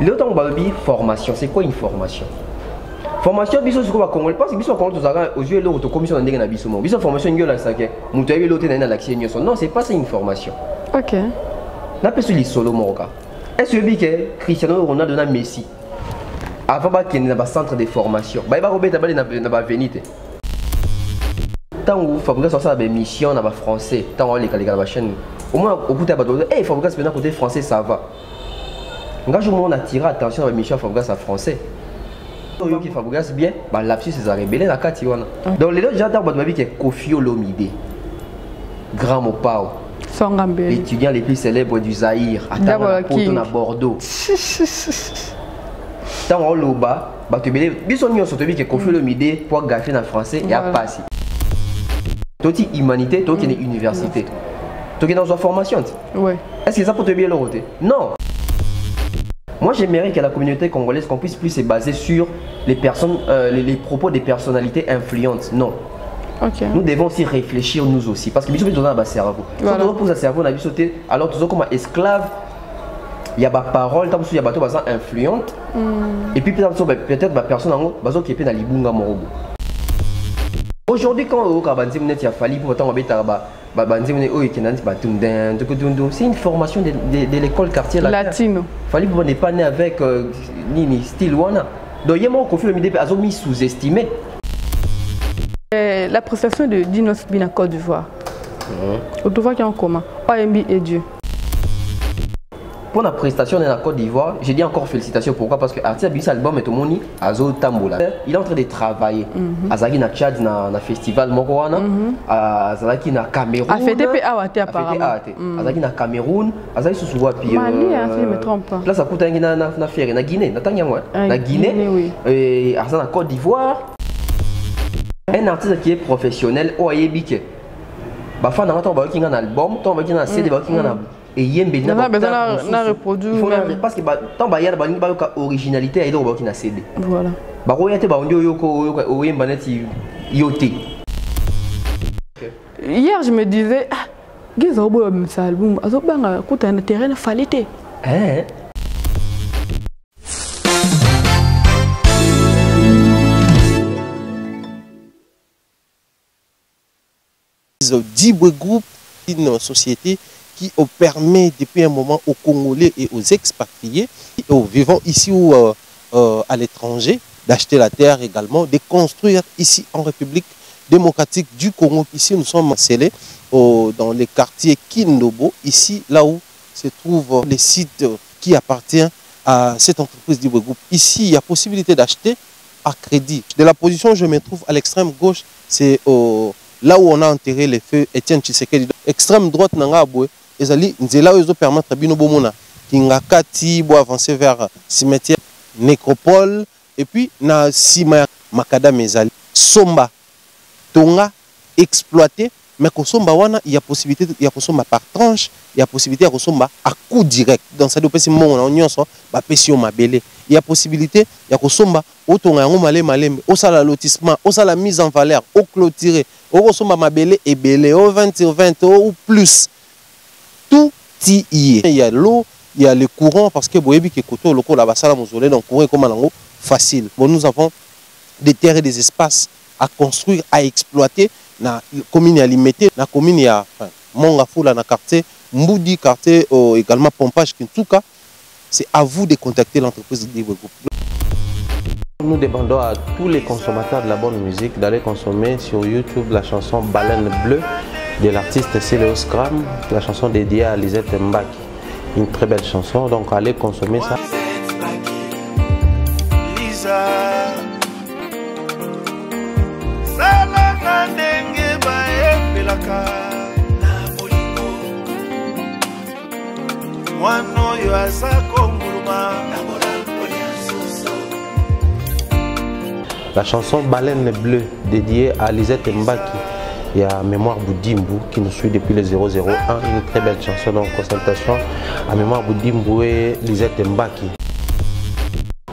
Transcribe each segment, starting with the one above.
L'autre formation, c'est quoi une formation? Formation, biso c'est quoi Congolais? Parce que biso Congolais, aux yeux de l'autre commission de ndenge na biso mo. Biso formation ngio la sake. Mutu l'autre na l'accès nyoso. Non, c'est pas ça une formation. OK. Na peso li solo moka. Est-ce que Cristiano Ronaldo na Messi avant ba qu'il y a un centre de formation. Ba ba robeta ba na ba venite. Tant où Fabregas ça des missions na ba français. Tant on les la chaîne. Au moins au côté ba eh Fabregas maintenant côté français ça va. Quand je m'en attire attention à la mission Fabregas en français. Qui Fabregas bien, bah lapsus c'est rebelle la carte wana. Donc les autres j'adore bah que Koffi Olomide. Grand Mopao. L'étudiant les plus célèbres du Zaïre, à Bordeaux. Tant on loba, bah tu veux bison nyo sotobi que Koffi Olomide pour gaffer en français et à passer. Toti humanité, toti université. Toti dans une formation. Ouais. Est-ce que ça peut te bien l'autre? Non. Moi j'aimerais que la communauté congolaise qu'on puisse plus se baser sur les personnes, les propos des personnalités influentes. Non. Okay. Nous devons aussi réfléchir nous aussi. Parce que nous sommes dans le cerveau. Voilà. Si nous cerveau, on a sauté, alors nous sommes comme esclaves. Il y a des paroles, il y a des personnes influentes. Et puis peut-être des personnes qui sont dans l'ibunga morobo. Aujourd'hui, quand on a fallu pour autant c'est une formation de l'école quartier latino. Fallait pour ne pas né avec Nini style wana. Donc il y a mon conflit le a mis sous-estimé. La prestation de Dinos Bina Côte d'Ivoire. Au devoir qui est en commun. OMB et Dieu. Pour la prestation de la Côte d'Ivoire, j'ai dit encore félicitations. Pourquoi? Parce que l'artiste a album et tout le monde Azo Tambola. Il est en train de travailler. Azaki na Tchad na festival Moroana. Azaki na Cameroun. A fait DP Awate apparemment. Azaki na Cameroun. Azaki sous souvent puis. Mali, si je me trompe pas. Là ça coûte un na faire na Guinée. Na Tanganywa. Na Guinée. Et Arzan na Côte d'Ivoire. Un artiste qui est professionnel au Ayebike. Bah fan na ton un album, ton ba un CD ba kinga na et yembe na reproduire parce que tant ba ya ba ni ba originalité et donc ba CD. Voilà. Ba royate ba ndio yoko oyemba neti yote. Hier je me disais ah geza obo ça album azo banga kuta na terrain falite. Hein? Dibwe Group, une société qui permet depuis un moment aux Congolais et aux expatriés, aux vivants ici ou à l'étranger, d'acheter la terre également, de construire ici en République démocratique du Congo. Ici nous sommes scellés dans les quartiers Kindobo, ici là où se trouve les sites qui appartiennent à cette entreprise Dibwe Group. Ici il y a possibilité d'acheter à crédit. De la position où je me trouve à l'extrême gauche, c'est là où on a enterré les feux Etienne Tshisekedi. Extrême droite nanga aboué ezali nzela oyo permettre bino bomona kingakati bo avancer vers cimetière nécropole et puis na sima makadam ezali somba tonga exploité mais ko somba wana il y a possibilité ya ko somba par tranche, il y a possibilité ya ko somba à coup direct dans ça dopesi mona nyonso ba pesi o mabele. Il y a possibilité ya ko somba o tonga yango malembe o sala lotissement o sala mise en valeur o clôturer o somba mabele et belé au 20/20 ou plus. Tout y est. Il y a l'eau, il y a le courant parce que boyebi ke koto loko la basala mozolé donc courant comme nango facile. Bon, nous avons des terres et des espaces à construire, à exploiter na commune à limiter, na commune ya Mongafula na quartier Mboudi quartier également Pompage Kintuka. C'est à vous de contacter l'entreprise Dibwe Group. Nous demandons à tous les consommateurs de la bonne musique d'aller consommer sur YouTube la chanson Baleine Bleue de l'artiste Céléo Scram, la chanson dédiée à Lisette Mbaki. Une très belle chanson, donc allez consommer ça. La chanson Baleine Bleue dédiée à Lisette Mbaki et à Mémoire Boudimbu qui nous suit depuis le 001. Une très belle chanson, donc consultation à Mémoire Boudimbu et Lisette Mbaki.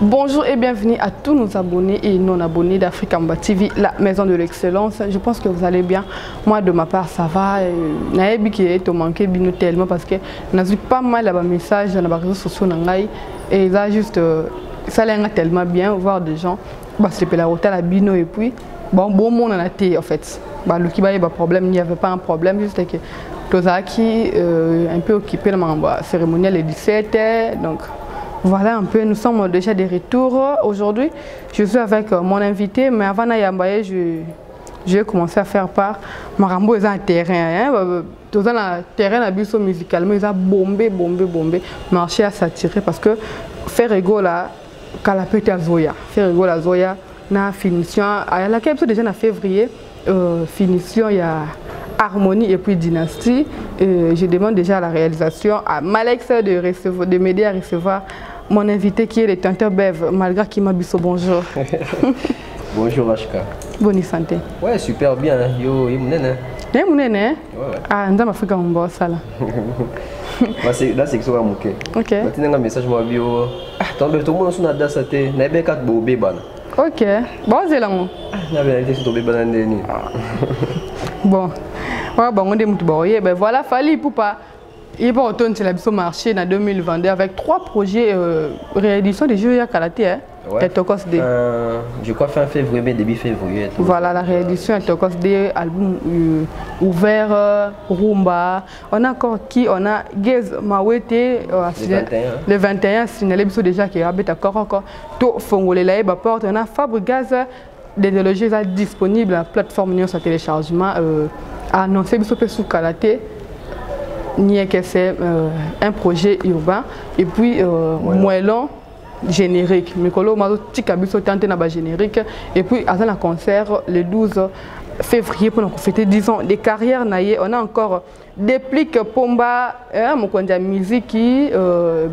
Bonjour et bienvenue à tous nos abonnés et non abonnés d'Africamba TV, la maison de l'excellence. Je pense que vous allez bien. Moi de ma part ça va. Naebi qui est manqué bino tellement parce que n'a pas mal de messages dans les réseaux sociaux nangai. Et là, juste, ça l'a tellement bien, voir des gens, bah, c'était la hôtel à Bino et puis, bon monde en a été en fait. Bah, le Kiba, il y avait problème, il n'y avait pas un problème, juste que Tozaki, un peu occupé dans la cérémonie les 17h, donc voilà un peu, nous sommes déjà de retour aujourd'hui. Je suis avec mon invité, mais avant d'y j'ai commencé à faire part. Marambo est un terrain, dans un terrain à musicalement, ils ont bombé, marché à s'attirer parce que faire ego là, quand la petite Zoya, faire ego la Zoya, na finition, à laquelle déjà en février, finition il y a Harmonie et puis Dynastie. Je demande déjà à la réalisation à Malex de m'aider à recevoir mon invité qui est le Tinteur Bev, malgré qu'il m'a dit bonjour. Bonjour Ashka. Bonne santé. Ouais, super bien. Yo, il m'aime. Il m'aime. Ouais. Ah, on a fait comme bon ça là. Là, c'est que ça va manquer. Ok. Maintenant, un message m'a dit, ah, tout le monde sur notre date, c'était n'avait qu'à bobé ban. Ok. Bon, c'est là. N'avait été sur bobé ban dernier. Bon. Ouais, bon, on est tout bon. Ben voilà, fallait pour pas. Il va retourner sur le marché en 2022 avec 3 projets réédition des jeux à Kalaté. Ouais. Je crois fin février, début février. Voilà, la réédition est encore des albums ouverts, Rumba. On a encore qui? On a Gez Mawete, le 21, signalé déjà qui est encore. Tout Fongolé là, porte. On a Fabre Gaz, des délogies disponibles à la plateforme Union sur téléchargement, annoncé sous Kalaté. C'est un projet urbain. Et puis, Moellon. Générique, Mikolo Mazo Tikabiso tenté na générique et puis à un concert le 12 février pour nous fêter 10 ans de carrière naïe. On a encore Déplique Pomba mon compte de musique qui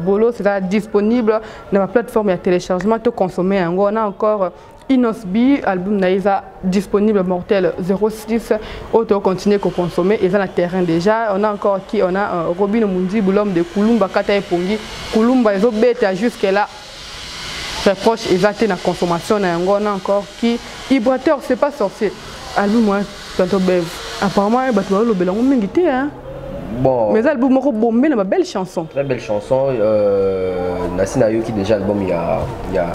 Bolo c'est disponible dans la plateforme de téléchargement tout consommer. On a encore Inosbi album naïsa disponible mortel 06 auto continuer qu'on consommer et dans le terrain déjà. On a encore qui? On a Robin Mundi l'homme de Kulumba Kata Pongi Kulumba ils ont bêté jusque là. Très proche, ils ont la consommation, on a encore qui Vibrateur, c'est pas sorcier. Album, moi, tantôt Bev. Apparemment, il va le bel hein. Bon. Mais l'album, bombé, une belle chanson. Très belle chanson. Nassina Yo qui déjà album, il y a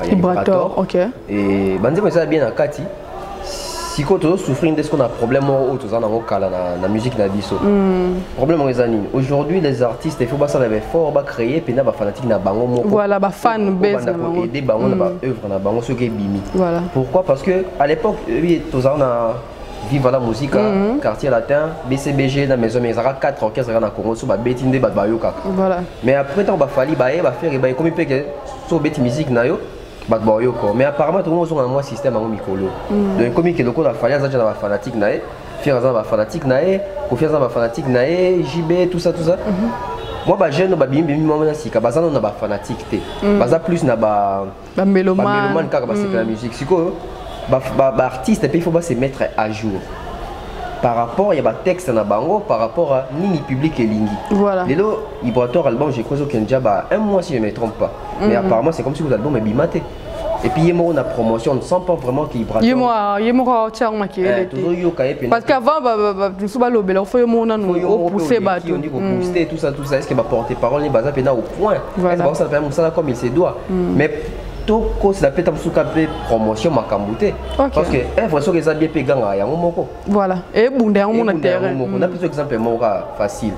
Vibrateur, ok. Et Bandé, ça bien à Kati. Si quand on souffre de ce qu'on a problème la musique na biso. Problème aujourd'hui les artistes il faut pas ça les fort ba créer puis na ba fanatique na bango moko. Voilà ba fan base na bango. Aider bango na ba œuvre na bango ce qui est bimi. Voilà. Pourquoi? Parce que à l'époque oui on a Viva la musique quartier latin BCBG na maison mais ça 4 orchestres na Congo so ba betinde ba bayoka. Voilà. Mais après tant ba fali ba faire ba comme peut que so beti musique na yo. Mais apparemment tout le monde a un système en micro. Donc comme il y a des fanatique nae, faire un fanatique nae, confiance en fanatique nae, JB tout ça. Moi bah jeune bah bim moi si ka bazana na ba fanatique té. Baza plus na ba mélomane car c'est la musique. Si quoi bah artiste et puis il faut pas se mettre à jour. Par rapport il y a des textes na bango par rapport à nini public et lingi. Voilà. Les lots Vibrateur album j'ai croisé qu'il y a un mois si je ne me trompe pas. Mais apparemment c'est comme si l'album est bimaté. Et puis il y a une promotion, on ne sent pas vraiment qu'il Vibrateur. Il y a parce qu'avant il faut pousser tout ça est-ce qu'il va porter parole les bazar au point. Est-ce que ça fait ça comme il se doit. Mais tout cause la pète promotion makambuté parce que œuvre sur les habits péganga ya moko. Voilà. Et bundé on a terrain. On a plusieurs exemples facile.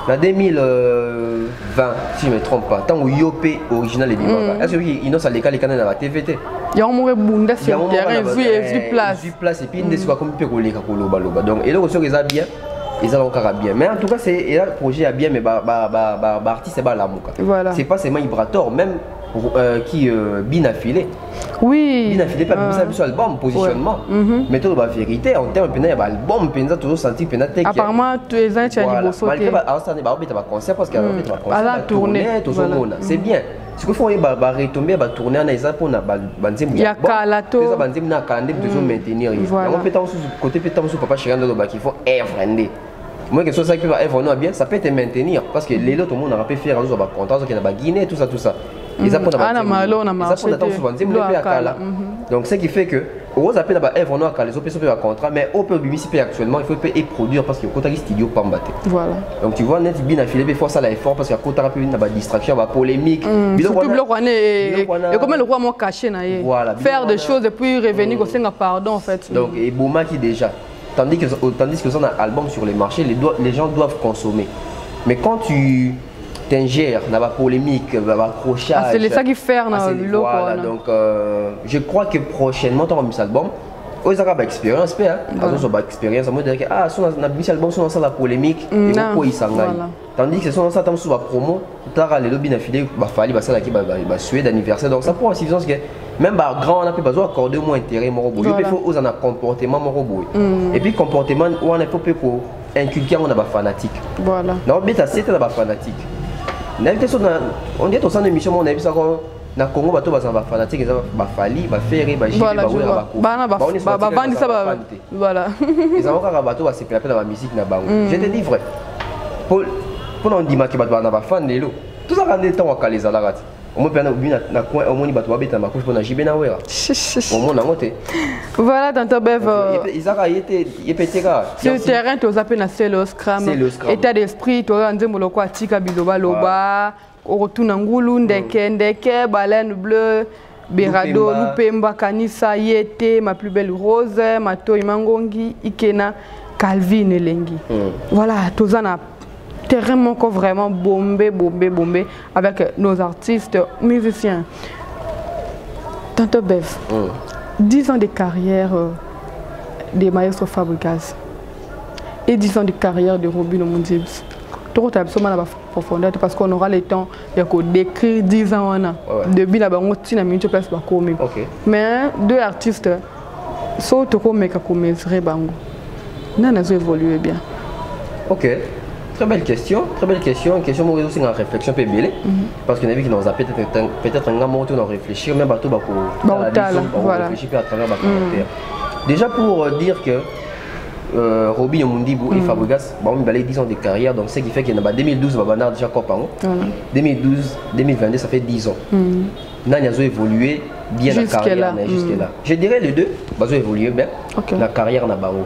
En 2020 si je ne me trompe pas, tant où Yopé original et Bimanga. Est-ce que il a les canaux dans la TVT? Il y a un bundé sur le terrain vu place et puis il ne soit comme pécolé kakoloba. Donc et là sur les habits ils ont encore bien. Mais en tout cas c'est le projet a bien mais artiste c'est pas la mouka. Voilà. C'est pas seulement Vibrateur même qui bien affilé. Oui. Bien affilé pas sur album positionnement. Mais tout la vérité en termes de album penza toujours senti penza tech. Apparemment tu es un tu as dit bosso. Malgré ça n'est pas concert parce qu'il y a un concert tourner toujours mona. C'est bien. Ce qu'il faut retomber ba tourner en exemple on a banzem ya kalato. Ça banzem na kalande toujours maintenir. On peut tant côté peut tant papa chirando do ba qu'il faut evrendi. Moi que ça qui va évoluer bien, ça peut te maintenir parce que les autres tout le monde a pu faire un jour content qui na Guinée tout ça. Ils apprennent à donc ce qui fait que on appelle d'abord Eve on a calé so peut contrat mais on peut bimisiper actuellement il faut payer et produire parce que côté studio pas mbaté. Voilà. Donc tu vois net bien affilé il faut ça l'effort parce que côté rapide il y a pas distraction, pas polémique. Surtout le roi et comment le roi m'a caché na yé. Faire des choses et puis revenir au Sénégal pardon en fait. Donc et Bouma qui déjà tandis que on a un album sur les marchés les gens doivent consommer. Mais quand tu t'ingères dans la polémique, dans l'accrochage. C'est ça qui fait le voilà, donc je crois que prochainement tu auras mis cet album. Vous avez une expérience, vous avez expérience, vous avez dit ah, si on a mis cet album, on a la polémique, et pourquoi il s'engage. Tandis que si on a mis sur la promo, tu as les lobbies d'affilée, il va falloir qu'il va suer d'anniversaire. Donc ça prend une suffisance que même grand on a besoin d'accorder moins intérêt mon robot. Il faut aux un comportement mon robot. Et puis comportement où on a peu pour inculquer on a pas fanatique. Voilà. Non, mais c'était pas fanatique. On dit au sein de l'émission, on a vu ça quand na Congo bato baza ba fanatique ça ba fali ba ferré ba jibe ba wera ba bandi ça voilà ils ont encore bato ba se plaper dans la musique na bango. Je te dis vrai. Pour on dit que bato na ba fan lelo. Tout ça quand temps wa les alarat. Au moins na coin au moins bato ba beta ma couche pour na jibe na wera. Au moins na ngote. Voilà dans Bev Isaka était peteka. Sur le terrain tu as appelé na Celo Scrum. État d'esprit tu as nzembo lokwa tika biloba loba. Retourne ngulu ndeke baleine bleue berado lupemba kanisa yete ma plus belle rose mato imangongi ikena Calvin elengi. Voilà tous on a terrain encore vraiment bombé avec nos artistes musiciens. Tanto Bev 10 ans de carrière de Maestro Fabregas et 10 ans de carrière de Robin Omundibs. Trop absolument la profondeur parce qu'on aura le temps de décrire 10 ans depuis la banque na minute place ba komi. Mais deux artistes sont trop meka comme serait bango. Nana zo évoluer bien. OK. Très belle question, question moi aussi en réflexion peu belle parce que on a vu qu'il nous a peut-être un moment où on réfléchir même bateau ba ko réfléchir à travers ba commentaire. Déjà pour dire que Robin Omundibs et Fabregas, il a 10 ans de carrière, donc ce qui fait qu'il y a 2012, il a déjà copain. 2012, 2022, ça fait 10 ans. Nanya a évolué bien la carrière jusque-là. Je dirais les deux, ils ont évolué bien la carrière na bango.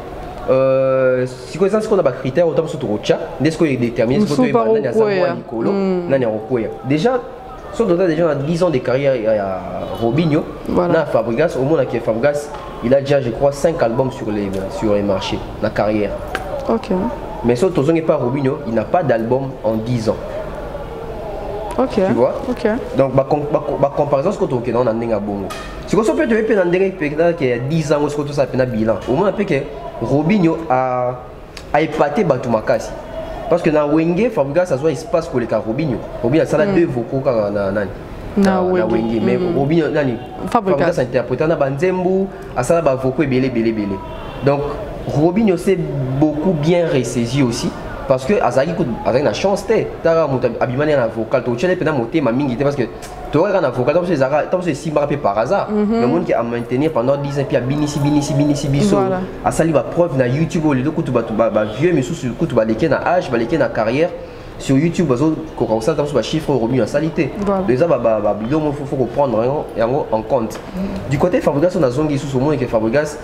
Si vous avez des critères, autant sur le chat, est-ce que vous déterminez ce que vous avez déjà, si vous avez déjà 10 ans de carrière à Robinho, Fabregas, au moins Fabregas, il a déjà, je crois, 5 albums sur les marchés, la carrière. Ok. Mais si vous n'avez pas Robinho, il n'a pas d'album en 10 ans. Ok. Tu vois? Ok. Donc, la comparaison, c'est que vous avez un bongo. Si vous avez qu'il y a 10 ans, vous avez un bilan. Au moins, que Robinho a épaté Batumakasi. Parce que dans Wenge, Fabregas, ça soit espace pour les cas Robinho. Robinho, ça a deux vocaux na Wenge. Mais Robinho, Fabregas interprète na Banzembu, ça a vocaux belé. Donc, Robinho s'est beaucoup bien ressaisi aussi. Parce que Azaki a une chance, tu as un vocal, tu as un mingi parce que tu as un vocal, tu as si par hasard. Le monde qui a maintenu pendant 10 ans, puis a binisi biso. A sali va preuve na YouTube, les deux coups vieux, mais sous le coup tu vas les na âge, va les na carrière. Sur YouTube, quand ça dans chiffre Robinho à salité. Déjà, il faut prendre en compte. Du côté Fabregas, on a zongi sous ce monde que Fabregas.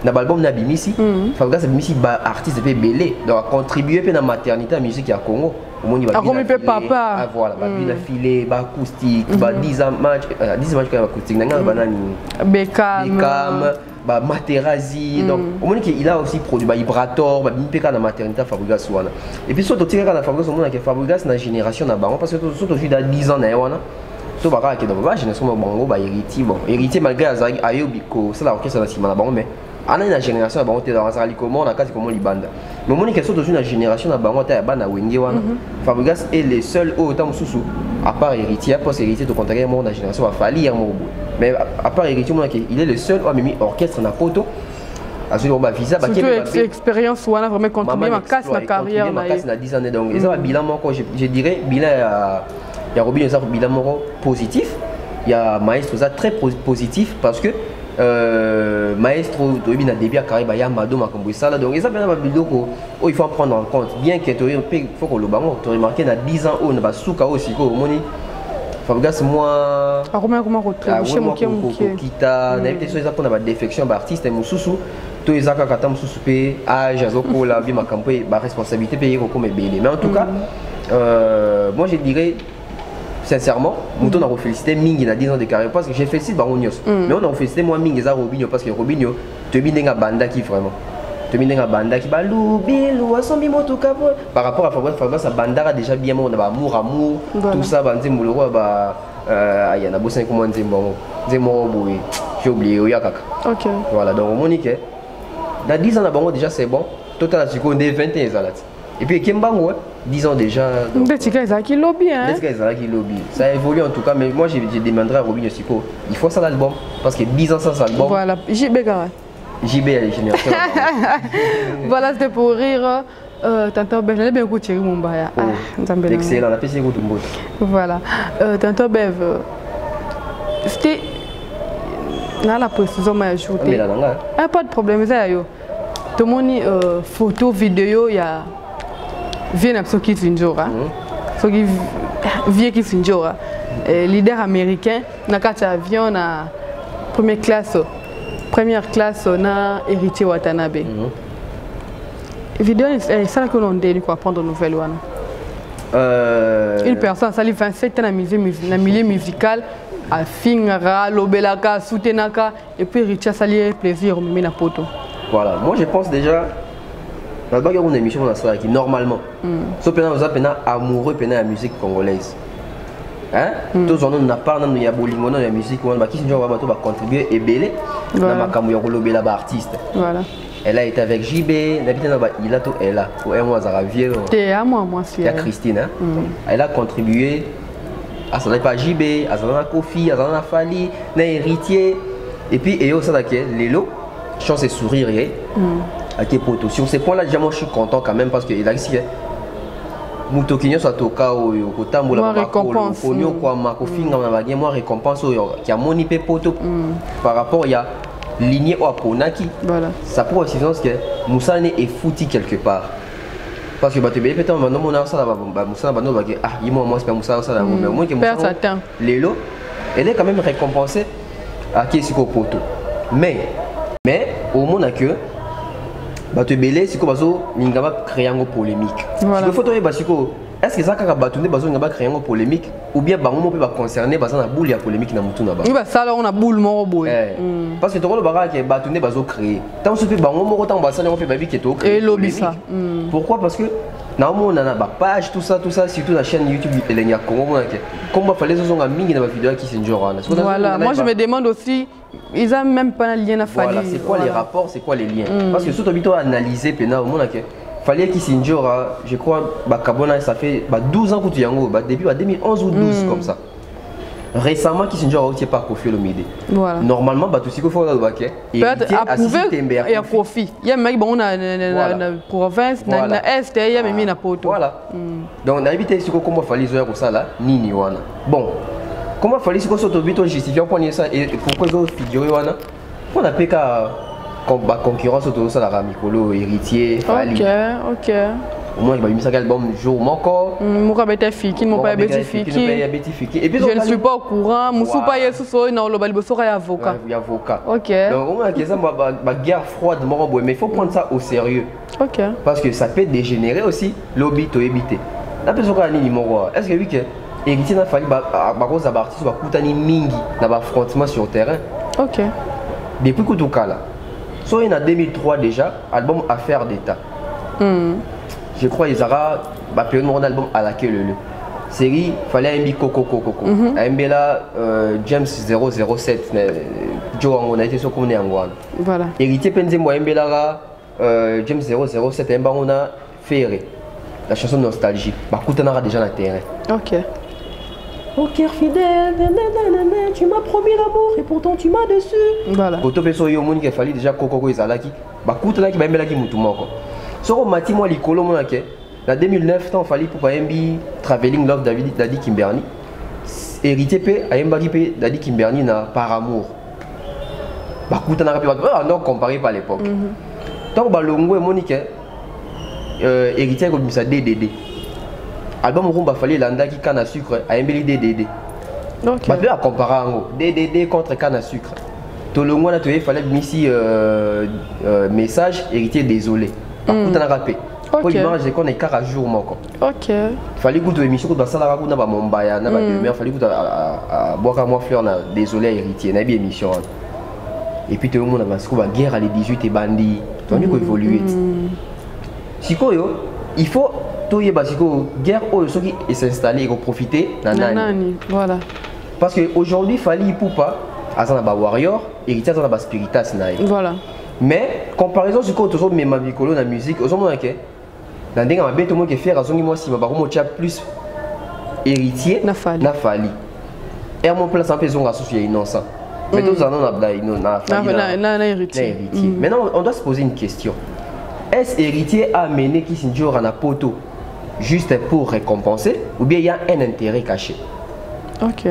Dans l'album Nabimisi, Fabregas Nabimisi artiste de belé donc a contribué à la maternité à la musique à Congo. Au monde il va bien papa. Voilà, bien filé, acoustique, 10 matchs quand même acoustique. Nanga banani. Beckham, Materazzi. Donc au monde il a aussi produit Vibrator, bien dans la maternité à Fabregas wana. Et puis surtout tirer dans Fabregas au monde que Fabregas na génération na bango parce que surtout aussi dans 10 ans na wana. Tout va que dans la génération bango héritier malgré Azari Ayobiko, c'est l'orchestre national bango mais on a une génération à dans la comment on a quasi comment les bandes. Mais mon question dans une génération à Bango à Bana Wenge wana. Fabregas est le seul autant sous à part héritier parce que héritier de contraire mon la génération va fallir mon mais à part héritier il est le seul à mis orchestre na poto. Surtout expérience wana vraiment contribuer ma casse ma carrière ma casse na 10 ans donc ça bilan encore je dirais bilan il y a Robinho ça bilan positif. Il y a Maestro ça très positif parce que Maestro il a début à carrière ya Mado makambo ça donc ça bien il faut prendre en compte bien que il faut que le bango tu remarqué dans 10 ans on va souka aussi ko moni Fabrigas moi comment retrouver mon kita na été sur pour na défection d'artiste mususu to ezaka kata mususu pe âge azoko la bi makampo ba responsabilité payer comme belé mais en tout cas moi je dirais sincèrement mouton a refélicité mingi na 10 ans de carrière parce que j'ai félicité Baronios mais on a refélicité moi mingi za Robinho parce que Robinho te binenga banda qui vraiment te binenga banda qui balu bilu asombi motuka par rapport à Fabrice sa banda a déjà bien on a amour tout ça banze muloro ba il y en a beaucoup comment Nzembo boy j'ai oublié oya kaka OK voilà donc Monique dans 10 ans là déjà c'est bon total à on est 21 ans là et puis Kembango 10 ans déjà qui lobby hein qui lobby ça évolue en tout cas mais moi j'ai demandé à Robinho Siko il faut ça l'album parce que 10 ans sans album voilà JB génération voilà c'était pour rire Tonton Bev, j'allais bien écouter Thierry Mumbaya. Excellent, on a passé beaucoup de mots. Voilà. Tonton Bev, c'était là la précision m'a ajouté. Pas de problème, ça yo. Tout le monde photo, vidéo, il y a vient ceux qui s'injora. Ceux qui viennent qui s'injora. Leader américain, na carte avion na première classe na héritier Watanabe. Vidéo, c'est ça que l'on dit quoi prendre nouvelle one. Une personne, ça lui 27 ans dans le milieu musical, à finira, l'obelaka, soutenaka, et puis Richard, ça lui plaisir au na poto. Voilà, moi je pense déjà, dans le une émission dans la qui normalement, sauf que nous sommes amoureux de la musique congolaise. Hein? Tous on n'a pas dans la bolingo dans la musique, on va contribuer et belé dans ma caméra l'obela artiste. Voilà. Elle a été avec JB, il a tout, elle a pour un mois à vieux. C'est à moi, il y a Christine. Hein? Elle a contribué à ça pas JB, à ça Kofi, à ça Fali, à héritier. Et puis et aussi les lots, chance et sourire à Kepoto. Sur ces points-là, déjà moi je suis content quand même parce que il a ici. Mutokinyo soit au cas où la récompense, moi récompense qui a moni pe poto par rapport il y a ligné au Aponaki. Voilà. Ça prouve aussi que Moussa est foutu quelque part. Parce que tu peux peut-être maintenant mon ça là Moussa bah non bah ah il moi c'est pas Moussa ça là mais moi que Moussa Lélo elle est quand même récompensée à Kesiko poto. Mais au monde a que bah tu belé si quoi bazo n'ingaba créer une polémique. Il faut trouver basiko. Est-ce que ça quand batouné bazo n'ingaba créer une polémique ou bien bango peut pas concerner bazo na boule ya polémique na mutu na ba. Oui bah ça là on a boule moro boy. Parce que tout le barrage que batouné bazo créer. Tant se fait bango moro tant basa on fait baby qui to créer. Et lobby ça. Pourquoi? Parce que na on a ba page tout ça surtout la chaîne YouTube Elenia Congo on a que comment fallait ce sont a mingi na ba vidéo qui c'est genre. Voilà, moi je me demande aussi ils n'ont même pas de lien à faire. Voilà, c'est quoi les rapports, c'est quoi les liens? Parce que surtout à analyser, fallait qu'il s'y je crois, ça fait 12 ans que tu es en depuis 2011 ou 12 comme ça. Récemment, qui s'y aussi par Kofi Olomide. Voilà. Normalement, tout ce qu'il faut faire, peut-être approuver et à Kofi. Il y a un mec qui est province, dans l'Est, il y a même un poteau. Voilà. Donc, on a évité ce qu'on va faire ça là, ni wana. Bon. Comment fallait que ce soit justifié pour ça et pourquoi ils ont figuré on a pas qu'à concurrence autour de ça la Ramicolo héritier OK au moins il m'a mis ça album jour encore moi bête fiki mon pas bête fiki et puis je ne suis pas au courant mon sou pas yesu so na lo balibo so avocat OK donc on a que ça ma guerre froide mais il faut prendre ça au sérieux OK parce que ça peut dégénérer aussi lobby to éviter la personne qui a ni numéro est-ce que oui que héritier n'a fallu cause d'artiste va coûter mingi dans affrontement sur terrain. OK. Depuis que tout cas là. Soit en 2003 déjà album Affaire d'État. Je crois ils aura période mon album à laquelle le série fallait un coco un là James 007 Joe on a été sur comme on voilà. Héritier penze moi là James 007 un on a ferré. La chanson nostalgie coûter déjà dans le terrain. OK. Au cœur fidèle, tu m'as promis l'amour et pourtant tu m'as déçu. Voilà. Quand tu fais ça, il a fallu déjà Coco Izalaki. Écoute là qui va mettre qui moutouma quoi. Sur Mati moi l'icolo mon ok. En 2009 tant fallu pour MB Traveling Love Daddy Kimberly. Hérité pe Ayemba qui pe Daddy Kimberly na par amour. Écoute na rapide non comparé par l'époque. Tant balongo et Monique héritier comme ça DDD. Album Rumba fallait landa qui canne à sucre à Embeli DDD. Ok. Bah, tu as comparé DDD contre canne à sucre. Tout le monde, il fallait ici message, héritier désolé. Par contre, on a rappelé. Pour l'image, j'ai qu'on est 4 jours. Ok. Il fallait que tu émission, que tu as un peu Mombaya, il fallait que tu boire un fleur, désolé, héritier, n'a bien émission. Et puis tout le monde a la guerre à les 18 et bandits. Tu as vu qu'on évolue. Si il faut que la guerre s'installer et profiter de voilà. parce qu'aujourd'hui, il fallait pas avoir un warrior et il y a un spiritas. Voilà. Mais, comparaison sur ce que même dans la musique, dans le monde qui fait plus héritier, n'a fallu. Et à mon place, un peu innocent. Mais tous en ont héritier. Maintenant, on doit se poser une question. Est-ce héritier a amené Kissinger en a poteau juste pour récompenser ou bien il y a un intérêt caché? Ok.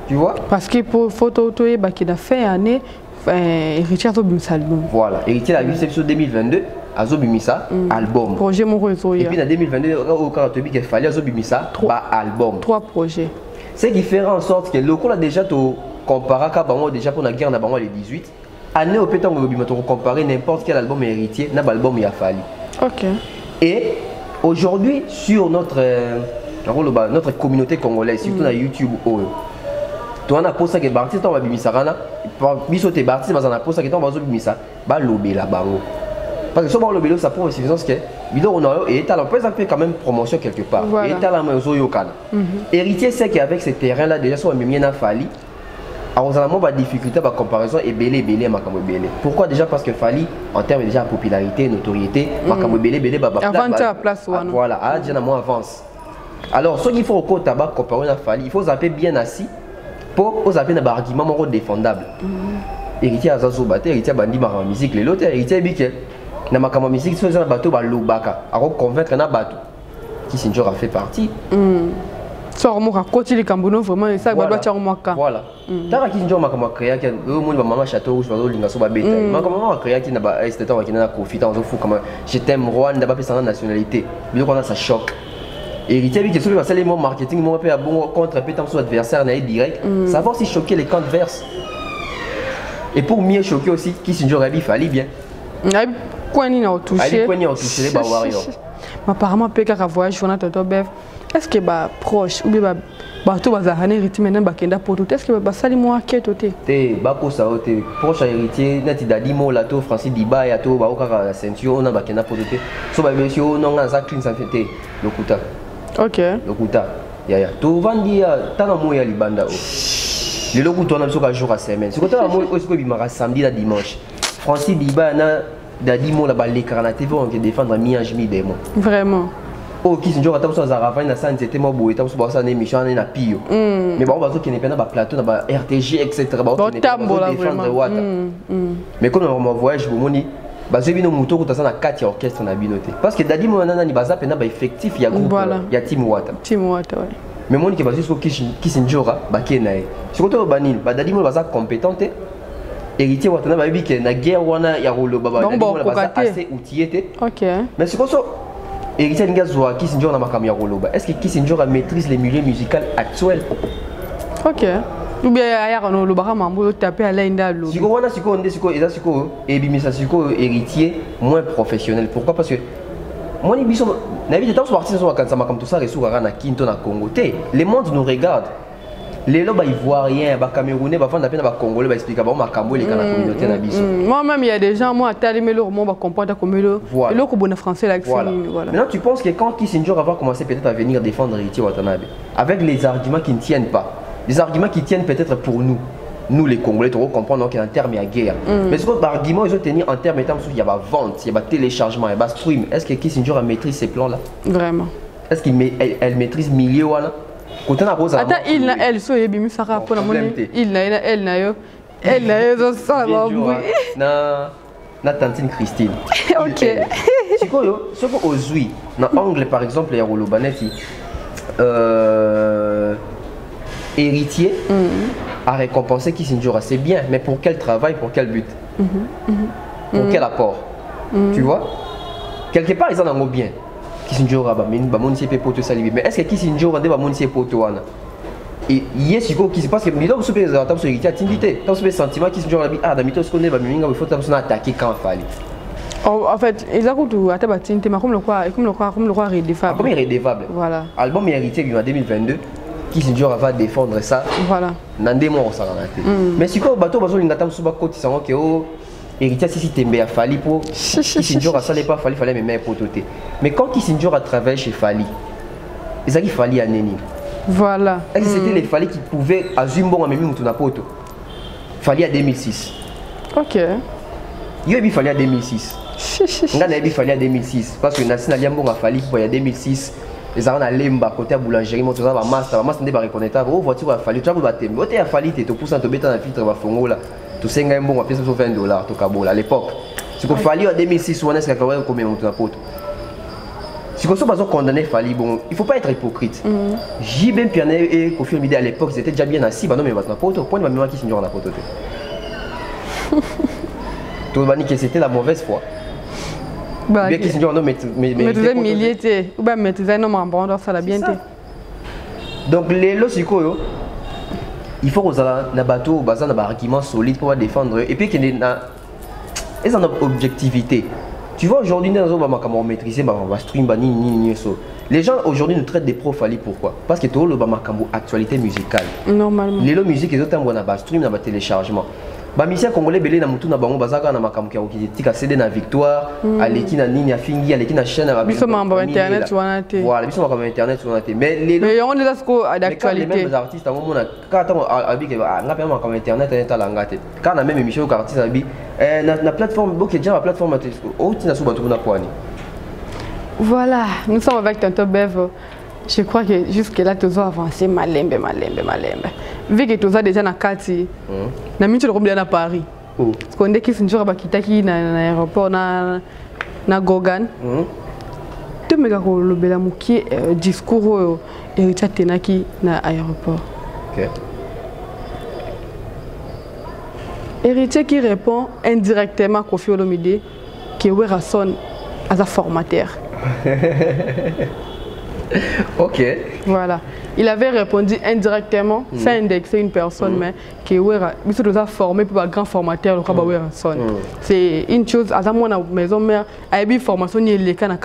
Tu vois? Parce que pour photo, il a fait année, héritier a fait album. Voilà, héritier a vu sur 2022, a Zobimisa album. Projet mon réseau. Et puis en 2022, au cas où il fallait Zobimisa album. 3 projets. Ce qui fait en sorte que le coup a déjà comparé à déjà pour la guerre dans les 18. Année au pétant on comparer n'importe quel album héritier n'a album il a fallu. Ok. Et aujourd'hui sur notre communauté congolaise, surtout dans YouTube, tu as posé que Barti tu vas bimisa rana, biso te Barti vas en posé que tu vas bimisa, ba lobé la bango. Parce que ce bon lobé ça pour une suffisance que vidéo on a et tu as fait quand même promotion quelque part. Et tu as la maison yokana. Héritier c'est qu'avec ces terrains là déjà sur mimien a fallu. Alors, on a des difficultés par comparaison et belé. Pourquoi déjà? Parce que Fali, en termes déjà de popularité, notoriété, belé, avant la place. Voilà, avance. Alors, ce qu'il faut au côté tabac comparer à Fali, il faut zapper bien assis pour zapper un argument défendable. Héritier à Zazobaté, héritier bandi ma musique, les autres héritier biquet. Na ma musique, c'est un bateau à l'Obaka. Alors, convaincre un bateau qui Kissinger a fait partie. Sors-moi, côté les Cambono, vraiment, ça va être un mois. Voilà. Tant que Kissinger m'a créé, le monde va maman château ou soit l'inga soba bête. Ma comment créé qui n'a pas été temps qui n'a profité en fou comme je t'aime Rwanda n'a pas fait sa nationalité. Mais qu'on a ça choc. Héritier qui celui qui a les mots marketing, mon père bon contre pétant son adversaire n'a direct. Ça va aussi choquer les camps adverses. Et pour mieux choquer aussi, Kissinger il fallait bien. Quoi ni n'a touché. Quoi ni n'a touché les warriors. Apparemment, Péka a voyagé sur notre bœuf. Est-ce que bah proche ou bien bateau bazarane héritier maintenant bakenda pour tout? Est-ce que bah sali moi qui est toté? Te bako ça te proche héritier nati dadi mo la to Francis Diba ya to ba okaka la ceinture on a bakenda pour tout. So ba monsieur non nga clean ça fait le kuta. Ok. Le kuta. Ya to vandi tana mo ya libanda o. Le lokuta on a besoin jour à semaine. C'est quand moi est-ce que bimara samedi la dimanche. Francis Diba na dadi mo la ba l'écran na TV on qui défendre miage mi démon. Vraiment. Oh, Kissinger a tapé sur Arafat, il a senti que moi beau, il a tapé sur une émission, il a pire. Mais bon, on va dire qu'il n'est pas dans le plateau, dans le RTG, etc. Bon, défendre mais quand on voyage, je me dis, j'ai vu nos motos qui sont dans 4 orchestres dans binoté. Parce que Dadi Moana n'est pas effectif, il y a groupe, il y a Team Watt. Team Watt, oui. Mais moi, qui va juste Kissinger, Bakenaï. Si on va dire, Dadi Moana est compétent. Héritier Watana va dire que la guerre, il y a le baba, assez outillé. Ok. Mais c'est comme ça. Héritier Ngazoua, Kissinger n'a pas Roloba. Est-ce que Kissinger maîtrise les milieux musicaux actuels? Ok. Ou bien ailleurs on le barra mambo taper à l'inda l'eau. Si on a et bimisa siko héritier moins professionnel. Pourquoi? Parce que moi les bisons n'avait de temps sur artiste sur quand comme tout ça ressources à Kinto na Congo. Le monde nous regarde. Les lobes ivoiriens, les Camerounais, les Congolais, les expliquer comment Makambo les canaux communauté na biso. Moi-même il y a des gens moi tellement le roman va comprendre comme le le bon français là. Voilà. Maintenant tu penses que quand Kissinger va commencer peut-être à venir défendre Héritier Watanabe avec les arguments qui ne tiennent pas, des arguments qui tiennent peut-être pour nous les Congolais, tu comprends qu'en termes il y a guerre. Mais ce que argument ils ont tenu en termes étant il y a vente, il y a téléchargement, il y a stream. Est-ce que Kissinger maîtrise ces plans là? Vraiment. Est-ce qu'elle maîtrise milieu là? Attends, il n'a elle so yebi mi saka pour la monnaie. Il n'a elle n'a yo. Elle n'a yo ça va bruit. Na tantine Christine. OK. C'est quoi yo? Ce que ozui na angle par exemple ya Rolobaneti héritier a récompensé Kissinger, c'est bien, mais pour quel travail, pour quel but? Pour quel apport? Tu vois? Quelque part ils en ont bien. Kissinger a mais est-ce que Kissinger a des poto et hier ce qui se passe que milon super attends sur héritier activité tant sur sentiment qui se joue la vie ah d'amito ce qu'on est va minga il faut t'absonner attaquer quand fallait. En fait, ils ont tout à tabatin, comme le quoi redéfable. Comme il est redéfable. Voilà. Album héritier en 2022 qui se joue va défendre ça. Voilà. Nandé moi on s'en a raté. Mais si quoi bateau bazo l'ingatam suba côté ça que oh héritier si tembe a fallu pour qui se joue à ça les pas fallait mais pour toter. Mais quand qui se joue à travers chez Fali. Ils a qui Fali à Neni. Voilà. C'était les Fali qui pouvaient assumer bon à même mutuna poto. Fali à 2006. OK. Il fallait à 2006. Il fallait à 2006 parce que Nassina Liambo a fallu pour 2006. Les gens à Lemba côté à boulangerie, mon toza va master n'est pas reconnaissable. Oh voiture a fallu, tu as beau thème. Voiture a fallu, tu pousse un tobé dans la filtre va fongo là. Tu sais un bon à pièce sur $20 to Kaboul à l'époque. Si qu'on fallu en 2006 on est ce qu'on combien mon pote. Si qu'on soit pas condamné fallu bon, il faut pas être hypocrite. J'ai bien piané et Kofi Olomide à l'époque, c'était déjà bien assis, bah non mais maintenant pote, point de ma mémoire qui signe en pote. Tout le monde que c'était la mauvaise foi. Bah, bien qu'ils sont mais tu milliers ou bien mais tu es un homme en bon ça la bien été. Donc les logico il faut qu'on ait un bateau basé dans un argument solide pour défendre et puis qu'il y a une objectivité. Tu vois aujourd'hui dans un maîtriser ma stream ni so. Les gens aujourd'hui nous traitent des profils pourquoi? Parce que tout le monde actualité musicale. Normalement. Les musiques les autres on a stream dans téléchargement. Ba mission congolais belé na mutu na bango bazaka na makamki ya tika cédé na victoire aleki na nini ya fingi aleki na chaîne na biso mambo internet wana te voilà biso mambo internet wana te mais les on est ko d'actualité les artistes en moment na quand abi ke ngapa makambo internet eta langa te quand na même émission ko artiste abi na plateforme boke déjà la plateforme o tina so bato na kwani. Voilà, nous sommes avec Tonton Bev. Je crois que jusque-là, tu as avancé malembe. Vu que tu as déjà dans Kati, tu as mis le problème à Paris. Parce qu'on dit que c'est un jour qui dans l'aéroport, dans Gogan. Tu as un discours héritier Tenaki dans l'aéroport. Héritier qui répond indirectement à Kofi Olomide que Werason est un formateur. Ok. Voilà. Il avait répondu indirectement, sans indexer une personne, mais qui est formé pour un grand formateur. C'est une chose, à la maison mère, il y a une formation qui est là.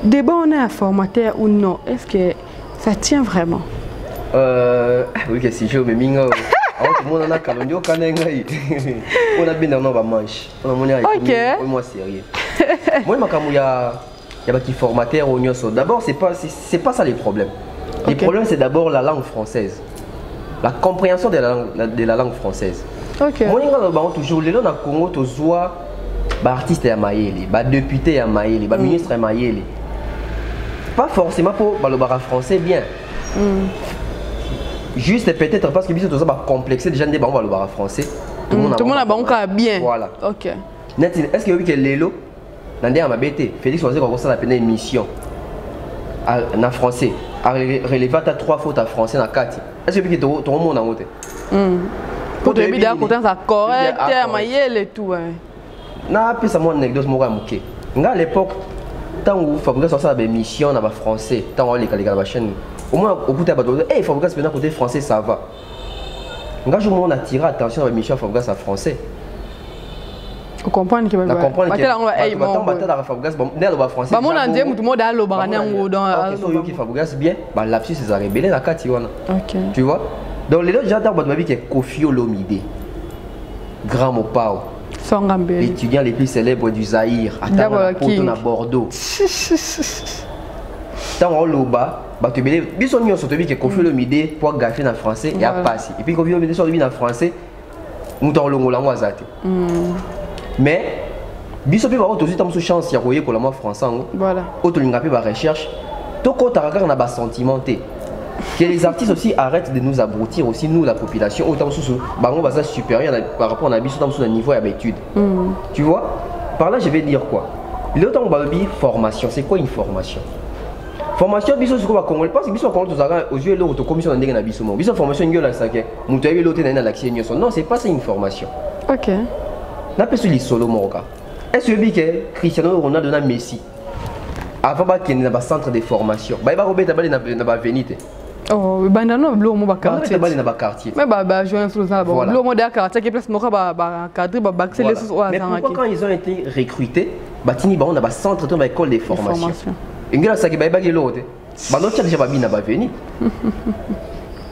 Débat, on est un formateur ou non? Est-ce que ça tient vraiment? Oui, que si je me mingo. On a calondio kanengai. On a bien dans nos manches. Ok. Moi sérieux. Moi makamuya. Il y a des formateurs au Nyoso. D'abord, c'est pas ça les problèmes. Les problèmes, c'est d'abord la langue française. La compréhension de la langue française. Ok. Moi, je toujours, les gens au Congo, tu vois, les artistes à Maïli, les députés à Maïli, les ministres à Maïli. Pas forcément pour le français bien. Juste peut-être parce que tu as complexé déjà des barres le français. Tout le monde a bien. Voilà. Ok. Est-ce que oui que Lélo Nandé m'a bêté. Félix Oazé a la peine émission en français. A relevé à 3 fautes en français dans 4. Est-ce que tout le monde a voté? Pour te dire que c'est correct, maïel et tout. Na plus ça mon anecdote moi moqué. À l'époque, tant où Fabrice a une émission en français, tant on les calcule la chaîne. Au moins au bout de la hey Fabrice maintenant côté français ça va. Je m'en attire attention à l'émission Fabrice en français. Vous comprenez que la comprendre que bien bah lapsus c'est rebelle la carte tu vois donc les autres j'adore votre vie qui est Kofi Olomide grand mopao l'étudiant les plus célèbres du Zaïre à Bordeaux tant on loba bah tu bien biso nyo so tobi que Kofi Olomide pour gaffer en français et à passer et puis Kofi Olomide so en français nous t'en longola moi zate. Mais biso pe ba aussi tam chance ya koyer ko la moi français voilà auto linga pe ba recherche to ko taraka na ba sentimenté que les artistes aussi arrêtent de nous abrutir aussi nous la population autant sous bango basa supérieur par rapport à biso tam sous niveau d'habitude. Tu vois par là je vais dire quoi l'autant babi formation c'est quoi une formation? Formation biso c'est quoi congolais parce que biso congolais aux yeux de l'autre commission ndenge na biso mo biso formation ngiola ça que mutu ayebi l'autre na l'accès nyoso non c'est pas ça une formation. OK. Na peso li solo moka. Est-ce que Cristiano Ronaldo na Messi avant ba kene na ba centre de formation. Ba ba robeta ba na ba venite. Oh, bandano bleu mo ba quartier. Ba quartier. Mais bah je suis là bas. Bleu mo da quartier qui place mo ba cadre ba baxer les sous. Mais pourquoi quand ils ont été recrutés, batini ba on a ba centre de l'école de formation. Ingela ça qui ba ba l'autre. Ba l'autre déjà ba bina ba venir.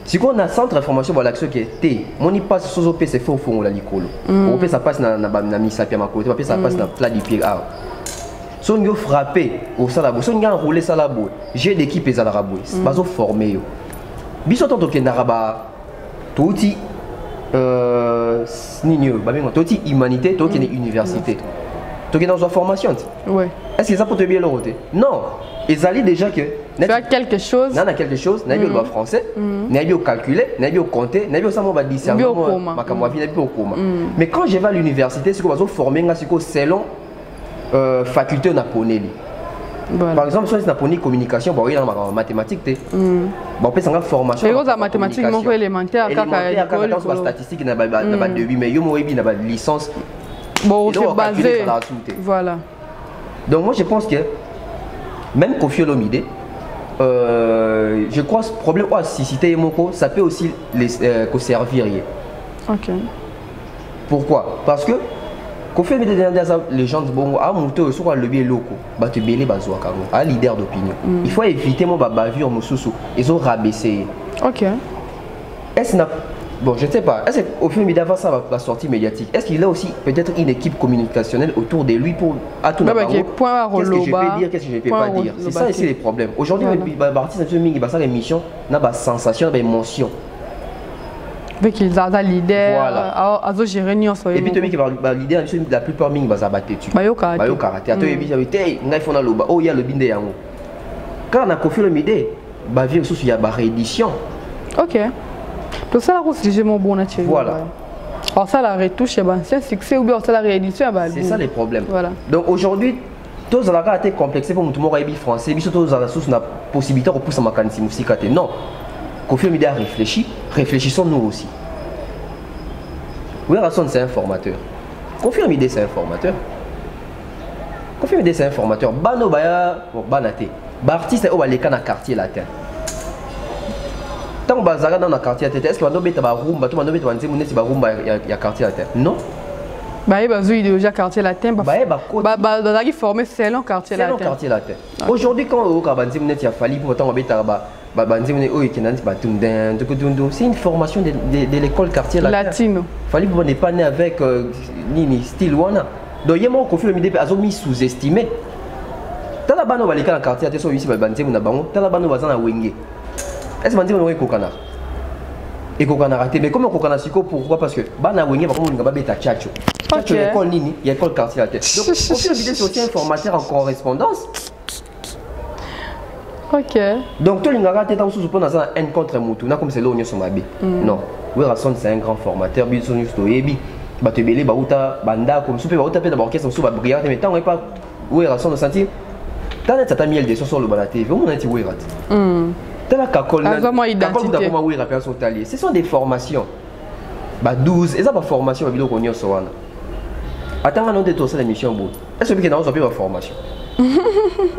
Si on a centre de formation ba l'action qui était, mon y passe sous OP c'est faux fond la licolo. OP ça passe na misa pia ma côté, OP ça passe na plat du pied. Si on a frappé au salabo, si on a enroulé salabo, j'ai d'équipe et salabo, bazo formé yo. Biso tant que naraba, touti ninyo, touti humanité, touti université, touti dans une formation. Oui. Est-ce que ça peut te bien l'autre? Non. Ils allaient déjà que. Tu as quelque chose. Non, quelque chose. N'a pas le français, n'a pas calculé, n'a pas compter, n'a pas ça mon discernement, ma camarade, n'a pas au coma. Mais quand je vais à l'université, c'est qu'on va former un selon faculté naponais. Voilà. Par exemple, si on a une communication, on a en mathématiques, on peut faire formation. Et en mathématiques, c'est élémentaire, quand statistique, on a de 8, mais on a une licence. Bon, c'est basé. Voilà. Donc moi je pense que même Koffi Olomide, je crois que ce problème, si c'était Moko, ça peut aussi les servir. Ok. Pourquoi? Parce que Koffi Olomide les gens de bon à monter sur le biais local, bah tu belé bazoa karo, à leader d'opinion. Il faut éviter mon bavure mususu, ils ont rabaissé. Ok. Est-ce que bon, je ne sais pas, est-ce qu'au film d'avant ça va sortie médiatique, est-ce qu'il a aussi peut-être une équipe communicationnelle autour de lui pour à tout qu'est-ce que je peux dire, qu'est-ce que je ne peux pas dire? C'est ça ici les problèmes. Aujourd'hui, l'artiste a fait une émission, il y a une sensation, une émotion. Avec les leaders, voilà. à gérer une et puis tu dis que l'idée la plupart mingi va s'abattre tu. Bayo karaté. Tu dis hey, ngai fona loba, oh il y a le binde yango. Quand on a Koffi Olomide, bah vient sous il y a ba réédition. OK. Tout ça c'est mon bon naturel. Voilà. Alors ça la retouche c'est un succès ou bien ça la réédition c'est ça les problèmes. Voilà. Donc aujourd'hui tous les gens été complexés pour tout le monde français, mais surtout la source na possibilité de repousser ma canne musique. Non. Koffi Olomide a réfléchi, réfléchissons nous aussi. Oui, Rasson c'est un formateur. Koffi Olomide c'est un formateur. Koffi Olomide c'est un formateur. Bano baya, bon banate. Artiste est au baleka na quartier latin. Tant bazara dans le quartier latin, est-ce que bano beta ba rumba, tout bano beta banze mune si ba rumba ya quartier latin? Non. Bah bazo idéologie quartier latin. Bah qui formé selon quartier latin. Selon quartier latin. Aujourd'hui quand au banze mune ya fali pour tant beta ba c'est une formation de l'école quartier latino. Fallait que vous n'ayez pas né avec Nini style wana. Donc il y a mon Koffi Olomide a mis sous-estimé. Dans la bande on va aller dans le quartier, attention ici va banzer mon abango. Dans la bande on va dans wenge. Est-ce que banzer on va kokana? Et kokana raté. Mais comment kokana siko pourquoi? Parce que bana wenge va comme on va beta chacho. Chacho l'école Nini, il y a l'école quartier latin. Donc Koffi Olomide c'est aussi un formateur en correspondance. Ok. Donc, tout le monde a été dans un contre Moutou, comme c'est là où nous sommes habillés. Non. Oui, Rasson, c'est un grand formateur. Bilson, Yustoyebi, Batebele, Bauta, Banda, comme Soupé, Bauta, Pédabor, qui sont sous la brillante. Mais tant qu'on n'est pas. Oui, Rasson, senti. T'as net ta miel de sur le balaté. Vous m'en êtes oui, Rat. T'as la cacole. Ce sont des formations. 12, et ça, ma formation, ma vidéo qu'on y a sur. Attends, on a détourné l'émission. Est-ce que nous avons une formation?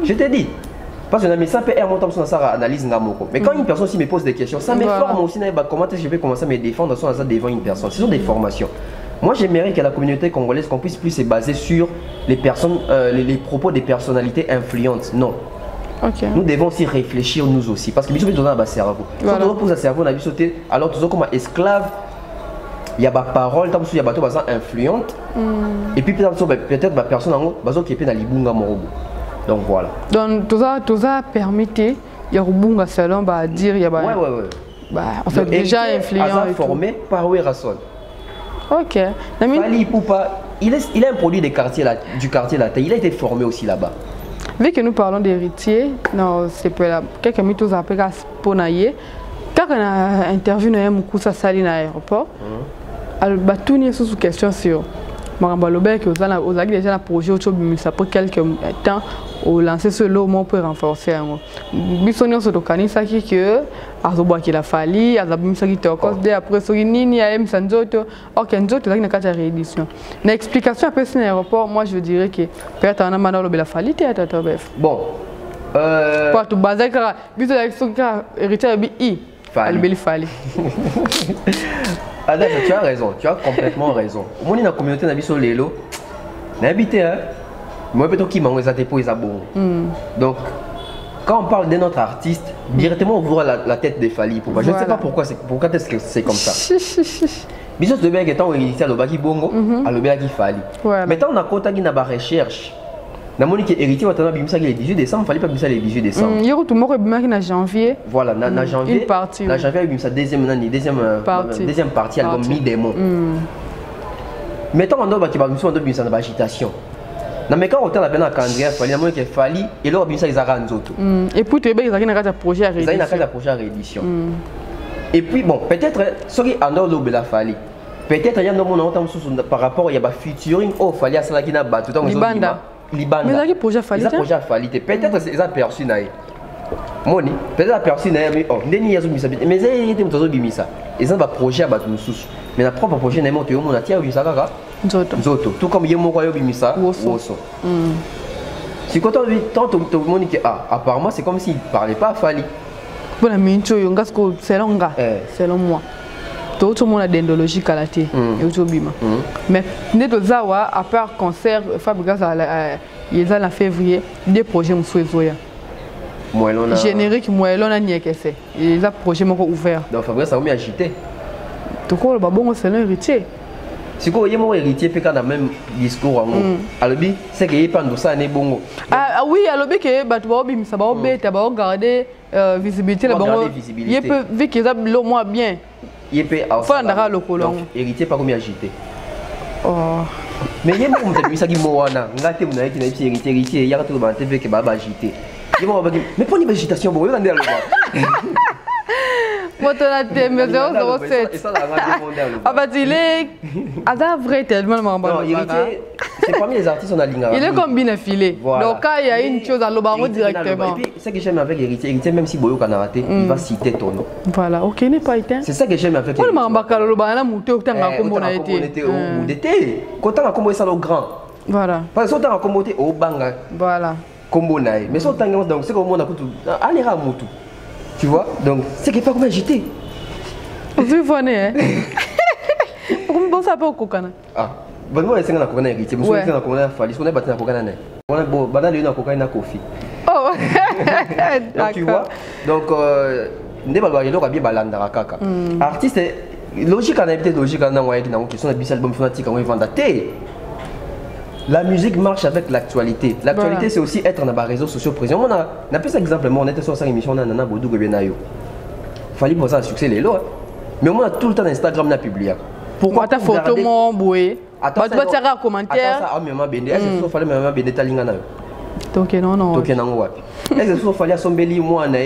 Je t'ai dit. Parce que ça peut être mon ça analyse ngamoko. Mais quand une personne aussi me pose des questions, ça me forme aussi comment je vais commencer à me défendre devant une personne. Ce sont des formations. Moi j'aimerais que la communauté congolaise qu'on puisse plus se baser sur les personnes, les propos des personnalités influentes. Non. Okay. Nous devons aussi réfléchir nous aussi. Parce que nous avons un cerveau. Si on pose un cerveau, on a vu sauter, alors tous comme esclaves, il y a des paroles, il y a des personnes influentes. Et puis peut-être ma personne en haut, qui est dans l'ibunga morobo. Donc voilà. Donc tout ça permet il y a un salon à dire il y a on fait déjà influent formé par Rasson. OK. Fali Poupa, il est un produit du quartier latin, il a été formé aussi là-bas. Vu que nous parlons d'héritiers, non, c'est pas quelques mythos après pour naïe. Quand on a interviewé un ça sali à l'aéroport, elle va tourner sous question sur Marambalobe que vous avez déjà un projet autour de ça pour quelques temps au lancer ce lot pour renforcer un bisonio sur le canisa qui que azoboa qui la fali azabimisa qui te cause de après so nini ya m sanzoto ok nzoto là qui n'a qu'à réédition na explication après ce aéroport moi je dirais que peut-être on a manalo la fali théâtre bref bon pas tout basé car biso la héritier bi Alobeli Fali. Ah d'accord, tu as raison, tu as complètement raison. Moi dans la communauté na biso lelo, na habité hein. Moi plutôt qui manque ça pour les bon. Donc quand on parle de notre artiste, directement on voit la tête de Fali. Pourquoi? Je ne sais pas pourquoi est-ce que c'est comme ça. Biso de bien que tant on initial le baki bongo, alobeli Fali. Maintenant on a contacté na ba recherche. Na monique héritier va t'en bimisa le 18 décembre, fallait pas bimisa le 18 décembre. Il y a tout le monde qui na janvier. Voilà, na janvier. Une partie. Na janvier bimisa deuxième partie album mi-démon. Mettons on doit qui va bimisa na agitation. Na meka on t'a la peine à Candria, fallait na monique Fali et là bimisa ils arrangent nzoto. Et puis tu bien ils na un projet à réédition. Ils na projet à réédition. Et puis bon, peut-être sorry andor lobela Fali. Peut-être il y a no monde par rapport il y a ba featuring au Fali à cela qui na ba tout temps Libanda. Mais il projet Fali. Il projet Fali. Peut-être c'est ça perçu naï. Moni, peut-être perçu naï mais oh, ndeni yazo bimisa. Mais il était moto bimisa. Et ça va projet ba tout sous. Mais la propre projet naï moto yo mona tia bimisa kaka. Nzoto. Tout comme yemo kwa yo bimisa. Woso. Si quand on vit tant to moni que apparemment c'est comme s'il parlait pas à Fali. Bon la mincho yo ngasko selon moi. Tout le monde a dendologie kalaté et autobima. Mais né de zawa à part concert Fabrigas il est en février des projets monsieur Zoya. Générique moellon a nié que c'est. Il a projet mon ouvert. Donc Fabrigas a mis agité. Tout quoi le babon c'est un héritier. Si quoi il y a mon héritier puis quand a même discours en gros. Alobi c'est que il pas de ça né bongo. Ah oui alobi que bah tu vas bim ça va bête va garder visibilité le bongo. Il peut vu qu'ils a le moins bien. Il peut donc héritier pas combien agité. Mais il y a mon tête ça qui moana ngate mon qui na héritier il y a tout dans TV que baba agité. Mais pour une agitation bon regardez là. Moi tu as tes mesures 07. Ah bah il est à vrai tellement non héritier c'est parmi les artistes on a ligne. Il est comme bien affilé. Donc quand il y a une chose à l'obaron directement. Et puis ce que j'aime avec héritier même si Boyo kana raté il va citer ton nom. Voilà, OK n'est pas éteint. C'est ça que j'aime avec héritier. On m'a bakalo l'obana muté autant comme on a été. On était content à comme ça le grand. Voilà. Parce que autant à comme au banga. Voilà. Combo naï. Mais son temps donc c'est comme on a tout aller à mutu. Tu vois? Donc c'est qu'il faut comme agiter. Vous venez hein. Comment ça peut au kokana? Ah. Bon moi c'est na kokana héritier. Moi c'est na kokana Fali. On est battu na kokana naï. On a bon banal na kokana na kofi. Oh. Donc tu vois? Donc ndé balwa yelo ka bien balanda kaka. Artiste logique en habité logique en envoyer qui sont des bis album fanatique on vend daté. La musique marche avec l'actualité. L'actualité c'est aussi être dans les réseaux sociaux présents. On a plus exemplement on était sur cette émission on a Bodou Gebenayo. Fali pour ça un succès les lots. Mais on a tout le temps Instagram na publié. Pourquoi ta photo mon boué? Attends, tu vas tirer un commentaire. Attends ça maman bende. Est-ce que fallait maman bende talinga na yo? Donc non. Donc non wapi. Est-ce que fallait sombeli moi na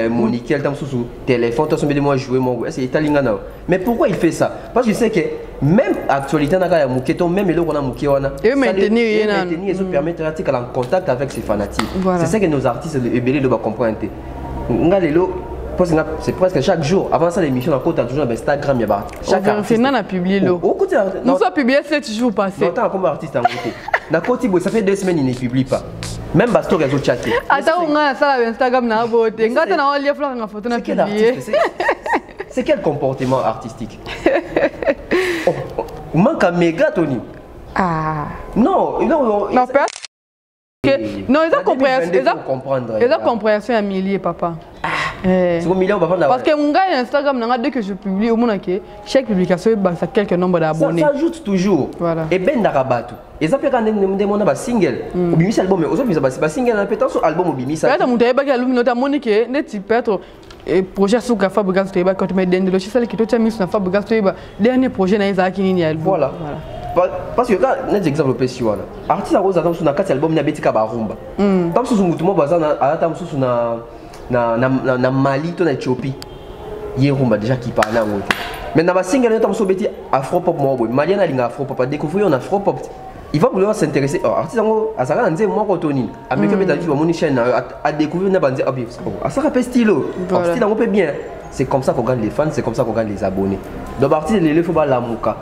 Monique elle tam sous téléphone to sombeli moi jouer mon est-ce talinga na yo? Mais pourquoi il fait ça? Parce que je sais que même actualité na ka muketo même le qu'on a muké wana. Et maintenir ça permet d'être en contact avec ses fanatiques. C'est ça que nos artistes ebélé doivent comprendre. Ngalelo c'est presque chaque jour. Avant ça, l'émission, on a toujours Instagram. Chaque artiste. On a publié l'eau. Nous avons publié 7 jours passés. Longtemps comme artiste en côté. Ça fait 2 semaines, il ne publie pas. Même Basto, il a chaté. Attends, on a ça sur Instagram. C'est quel comportement artistique? On manque un méga, Tony. Ah. Non, non, non, ils ont compréhension à milliers, papa. Parce que mon gars Instagram, dès que je publie, au moins chaque publication, ça quelques nombres d'abonnés. Ça ajoute toujours. Voilà. Et ben d'arabatou. Et ça fait quand on demande un single, ou bien album, mais aujourd'hui c'est single, on peut sur album ou bien ça. Là, mon taïba qui a l'illuminé, Monique, n'est-il pas trop projet sur Gafa Bugas Taïba quand tu mets des logiciels qui te mis sur Gafa Bugas Taïba. Dernier projet n'a pas qui album. Voilà. Parce que quand on a des exemples précis, artiste a rose sur un album n'a pas de rumba. Tant que sur mutumo bazar à tant sur na Mali to na Éthiopie yé rumba déjà qui parle en autre mais na ba single na tamso beti afro pop mo boy Mali na linga afro pop a découvrir on afro pop il va vouloir s'intéresser artiste ngo asaka nze mo ko toni ameka beta tu moni chaîne a découvrir na banze abi asaka pe stylo style ngo peut bien c'est comme ça qu'on gagne les fans c'est comme ça qu'on gagne les abonnés donc artiste les faut ba lamuka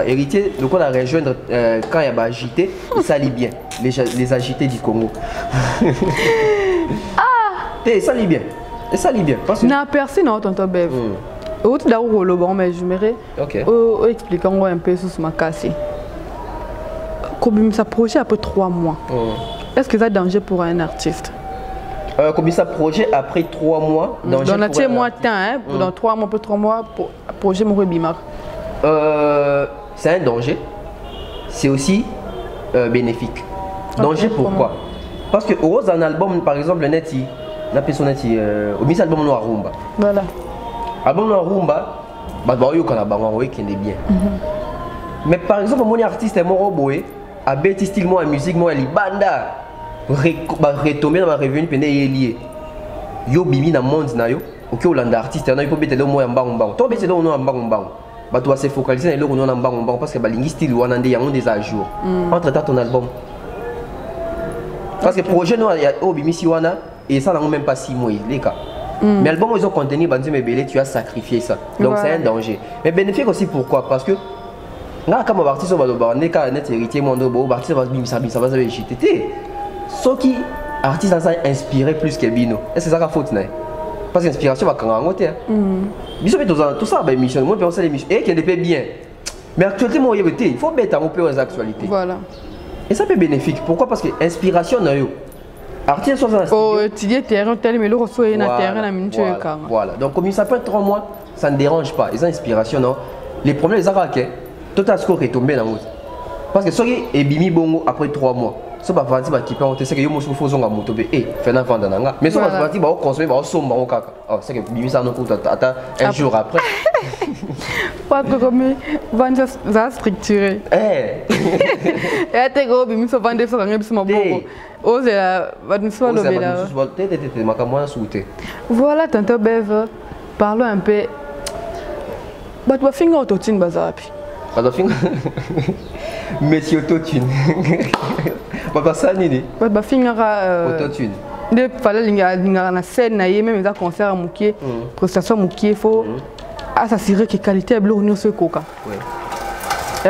héritier donc on a rejoindre quand il y a ba agité il s'allie bien les agités du Congo ça lit bien. Et ça lit bien. Parce que... n'a percé non tonton Bev. Autre d'abord le bon mais je m'aimerais expliquer un peu sur ma casse. Comme ça projet après 3 mois. Est-ce que ça danger pour un artiste? Comme ça projet après 3 mois danger dans pour mois temps hein, dans 3 mois pour 3 mois pour projet mon bimar. C'est un danger. C'est aussi bénéfique. Danger pourquoi? Parce que au un album par exemple Neti la personne Neti au mis album noir rumba. Voilà. Album noir rumba bah yo kana bango oui qui est bien. Mais par exemple mon artiste est moro boé a bêti style moi musique moi libanda retomber dans ma revenu pene lié. Yo bimi na monde na yo OK Hollande artiste na yo peut bêter le moi mbango mbango. To bêter le no mbango mbango. Bah tu vas se focaliser sur le no mbango mbango parce que balingi style wana ndé yango des à jour. Entre temps ton album. Parce que projet nous il y a bimi si wana et ça n'a même pas 6 mois les cas. Mais l'album ils ont contenu tu as sacrifié ça. Donc c'est un danger. Mais bénéfique aussi pourquoi? Parce que là comme artiste va le cas net héritier mon do artiste va bim ça va ça JTT. Ce qui artiste ça inspiré plus que Bino. Est-ce que ça a faute là? Parce que l'inspiration va quand en côté. Biso tout ça bah émission moi penser l'émission et qui est bien. Mais actuellement il faut mettre un peu aux actualités. Voilà. Et ça peut bénéfique. Pourquoi? Parce que inspiration na yo. Artiste soit dans oh, tu dis terrain tel mais le reçoit un terrain à minute voilà. Donc comme ça peut être 3 mois, ça ne dérange pas. Ils ont inspiration non. Les problèmes les arraqués, tout à score est tombé dans l'autre. Parce que ceux qui bimi bongo après 3 mois. Ce pas parti qui peut c'est que yo mo faut zonga moto be fait na vendre nanga. Mais ce pas parti ba consommer ba somba on kaka. Oh c'est que bimi ça no coûte attends un jour après. Pas comme vendre ça structuré. Et t'es go bimi so vendre ça ngam so bongo. Voilà, tantôt Bev, parlons un peu. Tu vas finir autotune bazapi. Monsieur autotune. Papa ça nini. Tu vas finir autotune. De fallait na scène na yé même dans concert à Moukié, prestation Moukié faut s'assurer que qualité est bleu sur coca. Oui.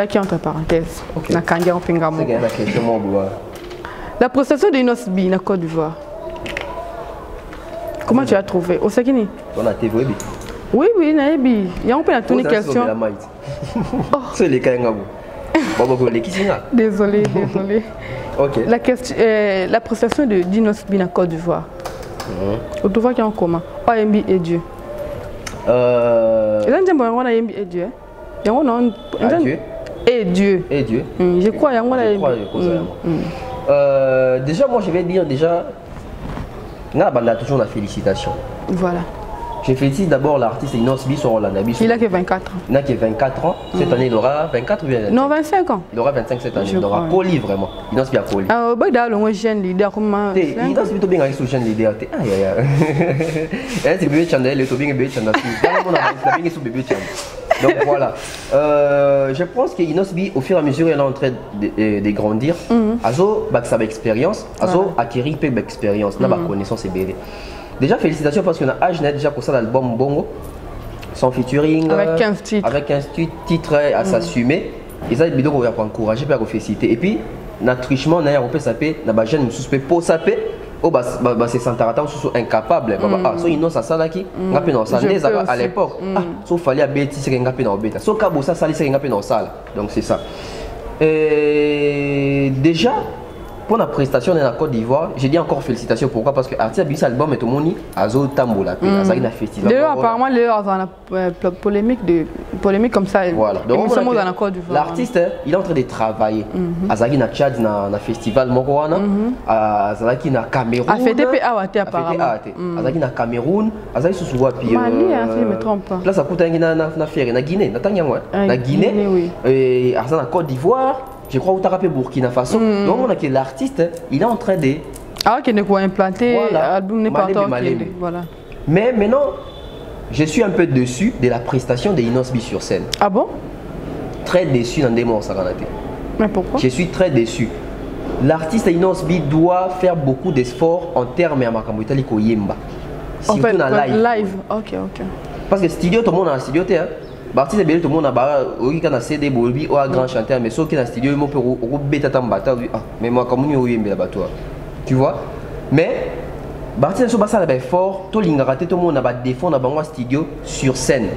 Et qui entre parenthèses. Na kanga on finga mo. La prestation de Inosbi na Côte d'Ivoire. Comment tu as trouvé? Au Sakini? On a TV. Oui, oui, Naïbi. Il y a un peu une question. C'est les cas ngabou. Désolé, désolé. OK. La prestation de Inosbi na Côte d'Ivoire. Tu vois qu'il y a un comment? OMB et Dieu. Il y a un peu OMB et Dieu. Il y a un Dieu. Et Dieu. Et Dieu. Je crois qu'il y a déjà, moi je vais dire déjà, on a toujours la félicitation. Voilà. Je félicite d'abord l'artiste Inosbi sur Hollande. Il a que 24 ans. Il a que 24 ans. Cette année, il aura 24 ou bien 25? Non, 25 ans. Il aura 25 cette année. Il aura poli vraiment. Inosbi a poli. Ah, bah, dans le jeune leader, comment? Inosbi est bien avec ce jeune leader. Aïe, aïe, aïe. C'est bébé Chandel, il est bien bébé Chandel. Il est sous bébé Chandel. Donc voilà, je pense que Inosbi, au fur et à mesure, elle est en train de grandir. Azo, ça va expérience. Azo, acquérir peu d'expérience. N'a pas connaissance et bébé. Déjà, félicitations parce qu'on a Ajnet déjà pour ça l'album Bongo. Son featuring. Avec 15 titres. Avec 15 titres à s'assumer. Et ça, il faut encourager, pour féliciter. Et puis, notre trichement, on peut s'appeler, on a jeune suspect pour s'appeler. Oh c'est Santarata sont incapable ah so ino ça là qui ngapi na ça à l'époque ah so fallait abeti c'est ngapi na obeta so kabo ça sali c'est ngapi na ça donc c'est ça et déjà pour la prestation dans la Côte d'Ivoire, j'ai dit encore félicitations. Pourquoi? Parce que l'artiste a bu cet album et tout le monde a zo tambola puis a ça festival. D'ailleurs apparemment la polémique comme ça. Voilà. Donc l'artiste il est en train de travailler. Azaki na Tchad na festival Mokoana, Azaki na Cameroun. A fait TP Awate apparemment. Azaki na Cameroun, Azaki sous souvent puis Mali si je me trompe pas. Là ça coûte na faire na Guinée, na Tanya moi. Na Guinée et Azaki na Côte d'Ivoire. Je crois que tu as rappelé Burkina Faso. Donc, on a que l'artiste, il est en train de... Ah, qui ne peut implanter l'album n'est pas voilà. Mais maintenant, je suis un peu déçu de la prestation de Inosbi sur scène. Ah bon? Très déçu dans des mots, ça. Mais pourquoi? Je suis très déçu. L'artiste Inosbi doit faire beaucoup d'efforts en termes de Makambo Italiko Yemba. Surtout dans live. Ok. Parce que studio, tout le monde a un studio, L'artiste est tout le monde a CD Bolbi ou un grand chanteur, mais ceux qui sont dans le studio, ils peuvent bêta tambata. Mais moi, comme nous, tu vois. Mais Bartine so basa la fort, to lingaraté tout le monde va défendre dans studio sur scène.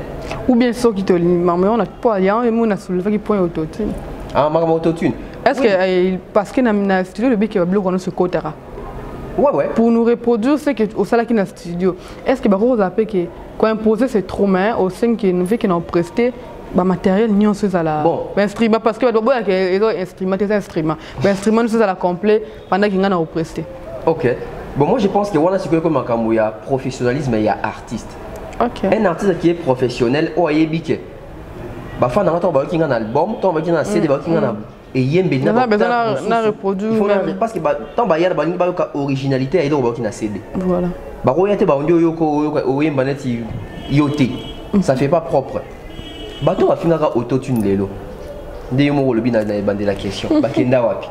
Ou bien ceux qui te mais on a pas il y a un monde a soulevé qui point autotune. Ah, ma autotune. Est-ce que parce que dans le studio le bec va bloquer ce côté là. Ouais. Pour nous reproduire ce que au salaire qui dans le studio. Est-ce que bah vous appelez que quand imposer c'est trop main au sein que nous fait qu'ils ont presté bah matériel ni on se ça là. Bon, instrument parce que bah ils ont instrument des instruments. Bah instrument nous ça la complet pendant qu'ils ont presté. OK. Bon, moi je pense que voilà, c'est comme il y a professionnalisme et il y a artiste. OK. Un artiste qui est professionnel, oh il est biqué. Bah fin dans temps un album, temps un CD, et il y a besoin de reproduire. Parce que tant il y a une originalité et donc il a CD. Voilà. Bah il y a des yoté. Ça fait pas propre. Bah toi va finir autotune lelo. Des mots le bin de la question. Bah kenda wapi.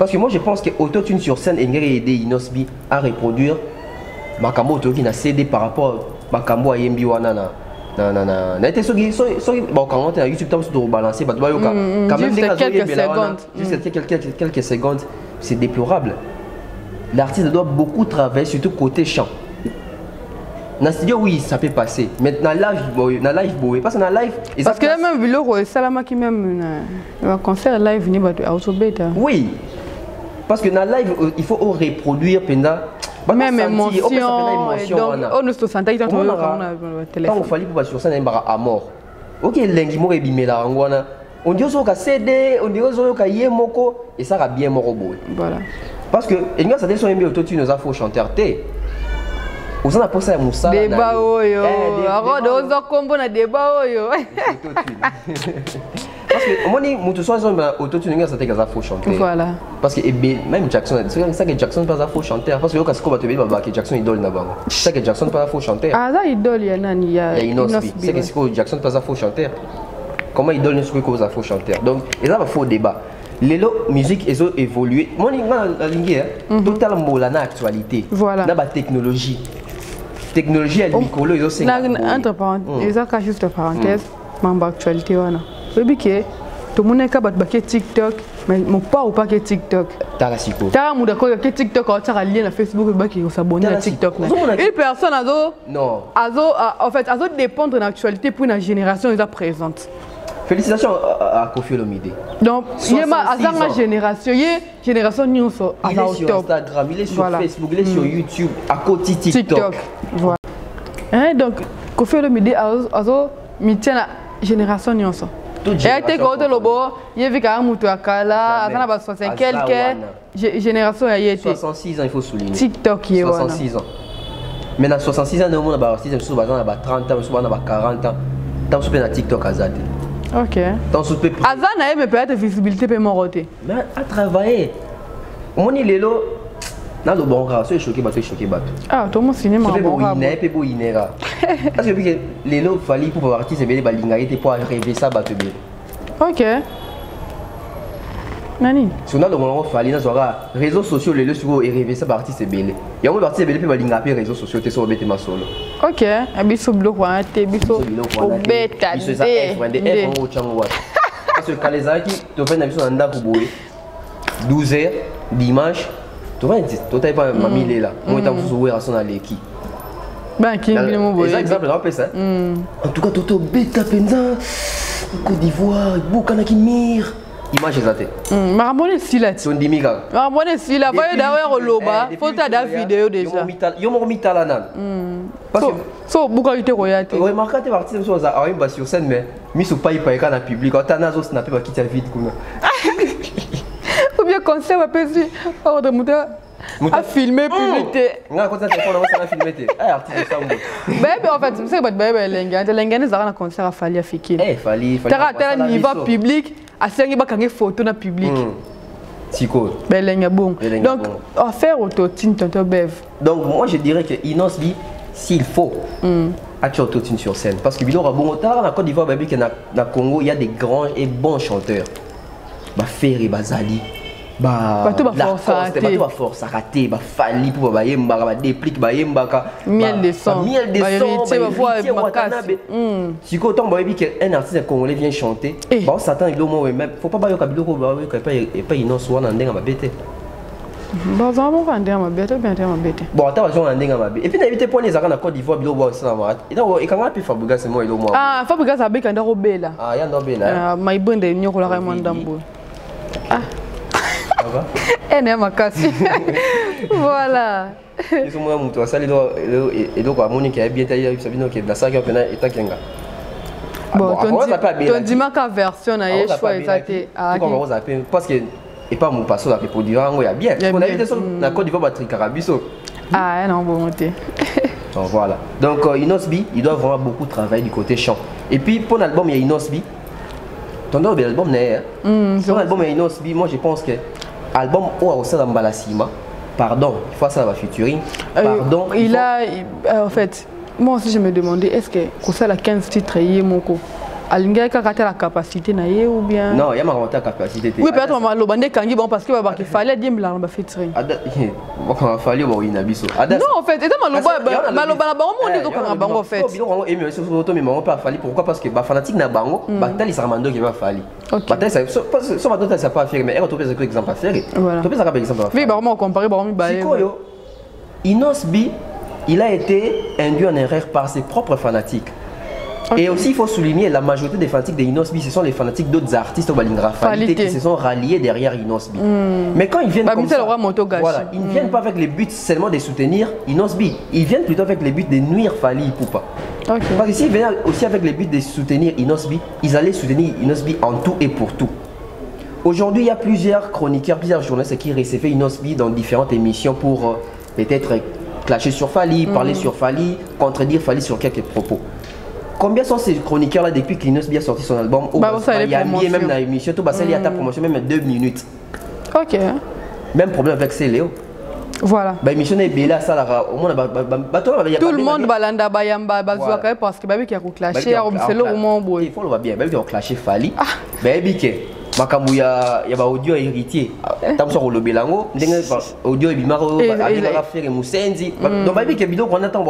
Parce que moi je pense que autotune sur scène et aider Inosbi à reproduire makambo to qui na CD par rapport makambo a yembi wana na été so bon quand on est YouTube temps de balancer bah quand même quelques secondes c'est déplorable. L'artiste doit beaucoup travailler surtout côté chant. Dans le studio oui ça peut passer mais dans live boy parce que dans live parce que même Vilo Salama qui même un concert live ni ba auto beta. Oui. Parce que dans live il faut reproduire pendant même émotion donc on ne se sentait pas on a téléphone. Quand on fallait pour sur scène à mort. OK lengi mo ebimela ngwana. On dit au CD, on dit au yemoko et ça va bien mort boy. Voilà. Parce que il y a ça des sont autotune nous a faux chanteur té. Vous en avez posé à Moussa. Débat oyo. Alors dozo combo na débat oyo. Parce que moi ni mutu soit autotune nga ça te kaza faux chanteur. Voilà. Parce que même Jackson, c'est ça que Jackson pas un faux chanteur parce que yo kasko ba te ba que Jackson idole na bango. C'est ça que Jackson pas un faux chanteur. Ah ça idole ya nani ya Inosbi. C'est que Jackson pas un faux chanteur. Comment idole ne soit cause un faux chanteur. Donc et ça va faux débat. Les musique ils ont évolué. Moi ni la ligne totalement la actualité. Voilà. Na ba technologie. Technologie elle micro ils ont c'est entre parenthèses ça juste parenthèse membre actualité wana webi ke to moneka bat ba TikTok mais mon pas ou pas que TikTok tala siko ta mu da ko que TikTok au tara lien na Facebook ba ki s'abonner à TikTok une personne azo non en fait azo dépendre de l'actualité pour une génération déjà présente. Félicitations à Kofi Olomide. Donc, il y a génération news sur Instagram, il est sur Facebook, il est sur YouTube, à côté TikTok. Voilà. Donc, Kofi Olomide a la génération news. Et après, quand on il y a vu qu'il y a un Kala, il y a 60 quelques générations. 66 ans, il faut souligner. TikTok, 66 ans. Mais dans 66 ans, on a 30 ans, on a 40 ans. Tant que on a TikTok à Zate. OK. Azana mais peut-être visibilité peut m'oroter. Mais à travailler. On est lelo na le bon gars, c'est choqué bateau. Ah, tout mon cinéma bon gars. C'est beau inera. Parce que lelo fallait pour partir c'est bien balinga était pour rêver ça bateau bien. OK. Nani? Si on a le moment fallait na soira réseaux sociaux lelo sur et rêver ça partir c'est bien. Il y a un parti c'est bien puis balinga puis réseaux sociaux t'es sur bête ma solo. OK, abiso bloc wa te biso obeta de. Ça est on changwa. Parce que quand les aki tu fais une émission en dako boy 12h dimanche tu vas dire tu t'as pas mamie là moi t'as joué à son aleki. Ben qui bien mon boy. Exemple rappelle ça. En tout cas toto beta penza Côte d'Ivoire, Bukana qui mire. Image exacte. Marabone si là. Son dimiga. Marabone si là. Voyez d'ailleurs au loba. Faut ta da vidéo déjà. Yo mo mitala nan. Parce que so buka ite royate. Ouais, marqué tes parties sur ça. Ah oui, bah sur scène mais mi so pas y paika na public. Quand t'as nazo snapper ba quitter vite comme. Ou bien conseil va pesi. Oh de muta. A filmer publicité. Nga quand ça téléphone on ça filmer. Eh artiste ça mo. Bébé en fait, c'est bébé lenga. Lenga ne zara na concert a fali a fikir. Eh fali. Tara niveau public. Asengi ba kangi photo na public. Siko. Belenga bon. Donc faire autotune tonton Bev. Donc moi je dirais que Inos dit s'il faut tu autotune sur scène parce que Bilora bon tard en Côte d'Ivoire baby que na Congo il y a des grands et bons chanteurs. Ba Ferry Bazali. Ba tout va force à rater ba Fali pour ba yemba ba déplique ba yemba ka miel de son ba voix makasi. Si autant ba baby que un artiste congolais vient chanter bah on s'attend il doit même faut pas ba yo kabilo ko ba yo pas Inos wana ndenga ba bête. Bon, ça va pas bien bête. Bon, attends, on a dit et puis n'invite pas les arts en Côte d'Ivoire, bilo bois ça va. Et quand on a pu Fabregas c'est moi et le moi. Ah, Fabregas a béka ndaro bela. Ah, ya ndo bela. Ah, my bande nyoko la Raymond Dambo. Ah. Ça va? Elle est ma casse. Voilà. Ils sont moi muto ça et donc à Monique a bien taillé ça vient que la saga pena et takenga. Bon, ton dimaka version na ye choix exacté. Ah, comment on appelle parce que et pas mon passo la produire en ya bien. On a vu na Côte d'Ivoire battre Carabiso. Ah, non bon monter. Donc voilà. Donc Inosbi, il doit vraiment beaucoup travailler du côté chant. Et puis pour l'album il y a Inosbi. Ton nouvel album n'est son album il y a Inosbi, moi je pense que album ou au sein d'Ambalasima. Pardon, il faut ça va featuring. Pardon. Il a en fait moi aussi je me demandais est-ce que ça la 15 titres yé moko alinga ka la capacité na yé ou bien non il y a ma capacité. Oui peut-être ma lo bande kangi bon parce que il fallait dire la featuring. Bon il fallait bon inabiso. Non en fait et ma lo ba bango on dit ko bango en fait. Bilo et mais surtout mais on pas fallu pourquoi parce que ba fanatique na bango batali saramando qui va fallu. Batali ça so batali ça pas faire mais on trouve des exemples à faire. Tu peux ça comme exemple. Oui bah on comparer ba mi ba. Inosbi il a été induit en erreur par ses propres fanatiques. Okay. Et aussi, il faut souligner la majorité des fanatiques de Inosbi, ce sont les fanatiques d'autres artistes au Balingra qui se sont ralliés derrière Inosbi. Mais quand ils viennent comme ça, voilà, ils ne viennent pas avec les buts seulement de soutenir Inosbi, ils viennent plutôt avec les buts de nuire Fally Ipupa. Parce que s'ils venaient aussi avec les buts de soutenir Inosbi, ils allaient soutenir Inosbi en tout et pour tout. Aujourd'hui, il y a plusieurs chroniqueurs, plusieurs journalistes qui recevaient Inosbi dans différentes émissions pour peut-être clasher sur Fally, parler sur Fally, contredire Fally sur quelques propos. Combien sont ces chroniqueurs là depuis qu'Inosbi a sorti son album? Il y a même dans l'émission, tout il y a ta promotion même 2 minutes. Ok. Même problème avec Céléo. Voilà. L'émission est belle, ça là, au moins tout le monde balanda bayamba bazwa parce que baby qui a clasher c'est le moment boy. Il faut le voir bien, baby qui a clasher Fally. Baby qui makambu ya ba audio héritier tamso ko lobelango ndenge audio ebimaro ba faire musenzi donc baby ke bidon qu'on attend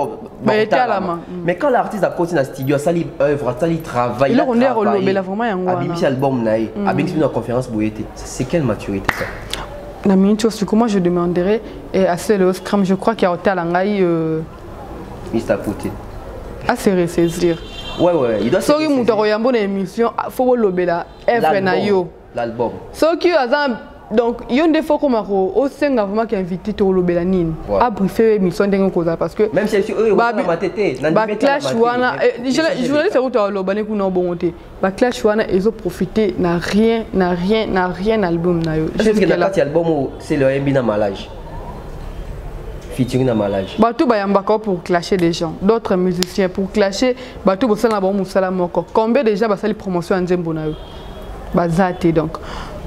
mais quand l'artiste a continué à studio sali œuvre sali travail il on est relobela vraiment yango abimisi album nae abimisi na conférence boyete c'est quelle maturité ça la minute chose comment je demanderais à Célo Scrum je crois qu'il y a hôtel angai Mr Poutine à se ressaisir. Ouais, il doit se ressaisir. Si vous avez une émission, il faut lobela l'album. Si donc, il y a des fois comme au sein vraiment qui invité to lobela nin à briefer émission d'engo cause parce que même si eux ba clash wana je voulais faire autre lobane ku no bonté ba clash wana ils ont profité n'a rien album na yo. Est-ce que la album c'est le MB na malage featuring na malage batou bayambaka pour clasher des gens d'autres musiciens pour clasher batou bosala ba musala moko combien déjà basali promotion nzembo na yo bazate donc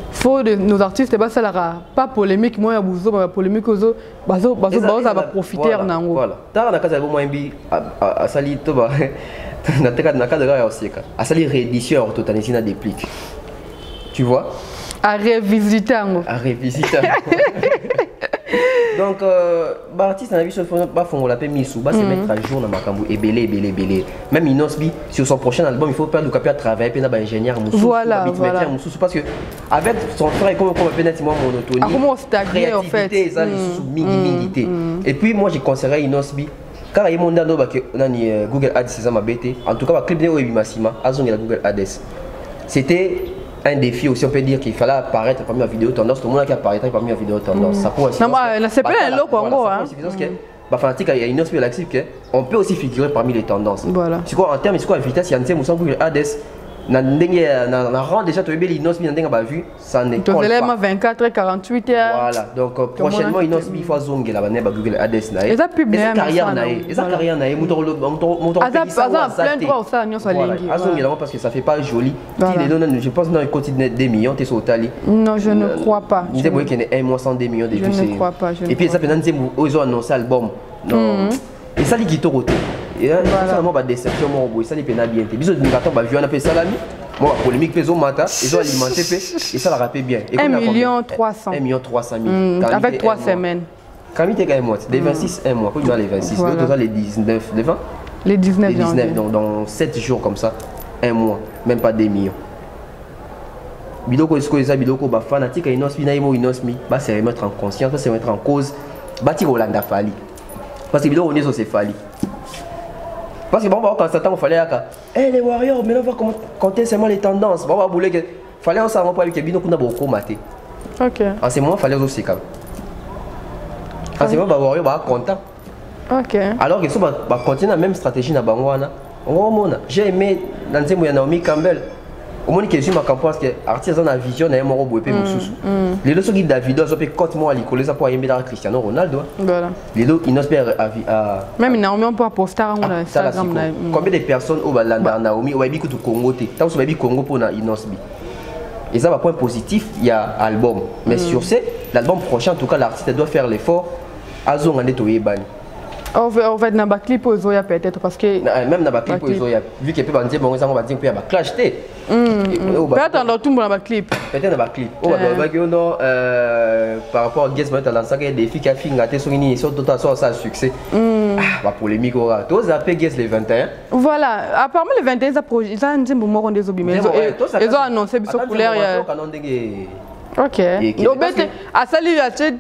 faut de nos artistes pas polémique moi ya buzo ba polémique ozo bazo va profiter nango voilà tara na kaza album MB asali to ba na cadre ya osika asali réédition orthotanisme na déplique tu vois à revisiter donc l'artiste a vu ce fond la misou se mettre à jour dans makambu et belé même Inosbi sur son prochain album il faut pas le capier à travailler puis na ba ingénieur voilà parce que avec son frère comme peut-être moi monotonie comment stagner en fait et puis moi j'ai conseillé Inosbi quand il monda no ba que Google Ads c'est ça ma bête en tout cas ba clip de Obi Massima azongi la Google Ads c'était un défi aussi, on peut dire qu'il fallait apparaître parmi la vidéo tendance. Tout le monde qui apparaît parmi la vidéo tendance. Ça pourrait aussi. Non, c'est pas un lot en gros. Fanatique, il y a une autre on peut aussi figurer parmi les tendances. Voilà. C'est quoi en termes de vitesse, il y a un thème où Google Ads. Na rend déjà tu es Inosbi n'a vu ça n'est pas 24 et 48 heures. Voilà donc prochainement Inosbi faut zonger la banane Google Ads na et ça publier carrière na moto plein droit ça nyo ça lingi parce que ça fait pas joli je pense dans le quotidien des millions t'es sur Tali non je ne crois pas il y a un mois sans des millions de vues je ne crois pas et puis ça fait ils ont annoncé album non et ça li kitoko et là ça moi ba déception moi boy ça li pena bien biso de ngato ba vu on appelle salami moi polémique peso mata ils ont alimenté et ça la rappelle bien 1,3 million avec 3 semaines quand il était mois les 26 un mois pour les 26 l'autre les 19 les 20 les 19 donc dans 7 jours comme ça un mois même pas des millions biloko esko eza biloko ba fanatique inosmi na yemo inosmi ba se remettre en conscience, ba se remettre en cause, ba ti Rolanda Fali. Parce que biloko nezo c'est Fali. Parce que bon quand ça temps fallait aka les warriors mais on va compter seulement les tendances. Bon va bouler que fallait on s'en pas avec bino kuna boko maté. OK. En ce moment fallait aussi quand. En ce moment ba warrior ba content. OK. Alors que ça va continuer la même stratégie na bangwana. J'ai aimé dans Nzembo ya Naomi Campbell. Au moins que je ma campagne parce que artiste on a vision na moro boepé mususu. Les leçons qui Davido so pe cote moi ali coller ça pour aimer dans Cristiano Ronaldo. Voilà. Les deux ils n'espèrent à même Naomi on peut poster en Instagram là. Combien de personnes au Balanda Naomi au Baby Kutu Congo té. Tant so Baby Congo pour na Inosbi. Et ça va point positif, il y a album. Mais sur ce, l'album prochain en tout cas l'artiste doit faire l'effort à zongane to yebani. On va dans le clip aux Oya peut-être parce que même dans le clip aux Oya vu qu'il peut dire bon ça on va dire qu'il y a clash té. Peut-être dans tout dans le clip. Peut-être dans le clip. On va dire non par rapport à Guess Moment dans ça qu'il y a des filles qui a fait gâter sur une sur tout ça succès. La polémique aura. Tous appelés Guess les 21. Voilà, apparemment les 21 ça projet ils ont dit bon moi on des obis mais ils ont annoncé sur couleur. OK. Donc à salut à tu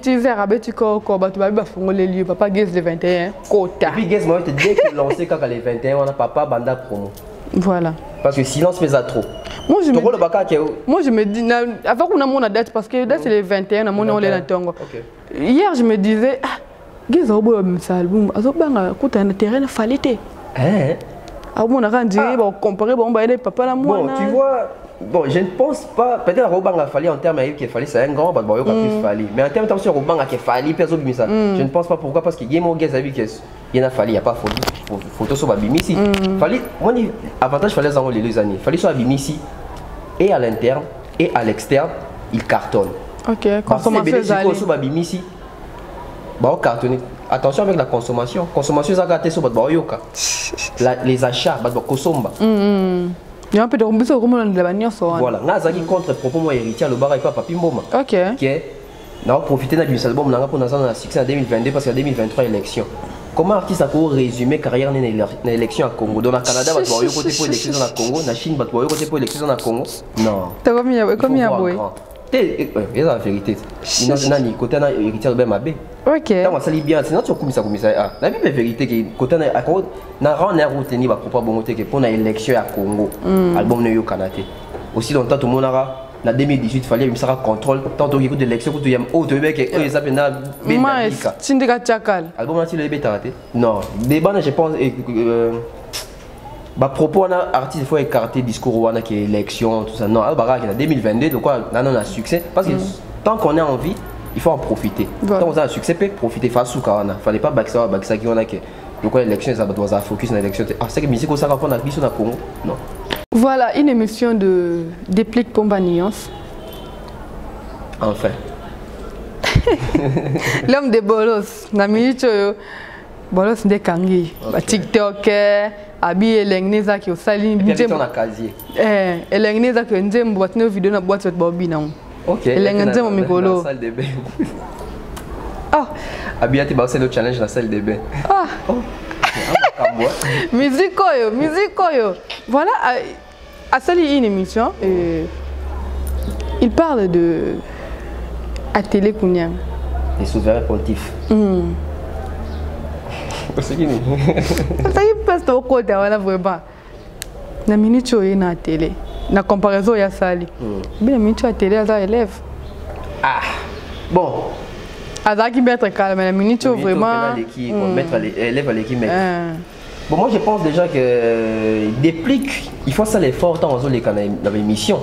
sais rabe tu ko tu vas faire les lieux papa Guess les 21 quota. Et puis Guess Moment dès qu'il lancé quand les 21 on a papa banda promo. Voilà. Parce que silence faisait trop. Moi je me dis avant qu'on a mon date parce que date c'est les 21 on est dans Tongo. Hier je me disais Guess au bout de ça album azobanga kuta na terrain fallait ah bon on a rendu bon comparer bon bah les papa la moi. Bon tu vois bon je ne pense pas peut-être Robanga fallait en termes qu'il fallait c'est un grand bah bon il fallait mais en termes de Robanga qu'il fallait personne bimi ça je ne pense pas pourquoi parce que Game Guess a vu qu'il y en a fallu il y a pas photo sur babimi ici fallait moi avantage fallait en les 2 années fallait sur babimi ici et à l'interne et à l'externe il cartonne. OK consommation sur babimi ici bah cartonner attention avec la consommation ça gâté sur bah yoka les achats bah kosomba il y a un peu de remise au moment de la bannière voilà nazaki contre propos moi héritier le bar et pas papi mboma. OK on a profité d'un album pour dans un succès en 2022 parce qu'en 2023 élection. Comment artiste a pour résumer carrière dans l'élection à Congo? Dans le Canada, tu vas côté pour élection dans le Congo, dans la Chine, tu vas côté pour élection dans le Congo. Non. Tu as combien de boy? C'est la vérité. Il y a un côté héritier de Bemabé. OK. Tant ça lit bien, sinon tu as comme ça. La vérité que côté na route ni va pas bon que pour l'élection à Congo. Album ne yo Canada. Aussi longtemps tout le monde a en 2018 il fallait me faire contrôle tant que écoute l'élection que tu aimes autre mec et eux ça pena Benalika. Tindika Chakal. Album là tu le bêta raté. Non, débat je pense bah propos on a artiste il faut écarter discours on a qui élection tout ça. Non, albarak en 2022 donc quoi on a succès parce que tant qu'on a envie il faut en profiter. Tant on a un succès peut profiter face au Karana. Fallait pas baxa qui on a que donc l'élection ça doit focus sur l'élection. Ah c'est que musique ça va prendre la mission dans Congo. Non. Voilà une émission de Déplique Pomba Nuance. Enfin. L'homme de Bolos, Nami Bolos de Kangi, TikTok, Abi Elengneza qui au Saline. Et puis on a casier. Elengneza qui on dit boîte une vidéo na boîte sur Bobby non. OK. Elengneza mon micro. Salle de bain. Ah. Abi a été passé le challenge dans la salle de bain. Ah. Musique yo. Voilà à Sali une émission il parle de à télé Kounia. Les souverains pontifs. C'est qui ni? Ça y passe au côté voilà vraiment. Na minute yo na télé. Na comparaison ya Sali. Bien minute à télé à élève. Ah. Bon. Azaki mettre calme la minute vraiment mettre les élèves à l'équipe. Bon, moi je pense déjà que Déplique, il faut ça l'effort tant aux les canaux dans l'émission.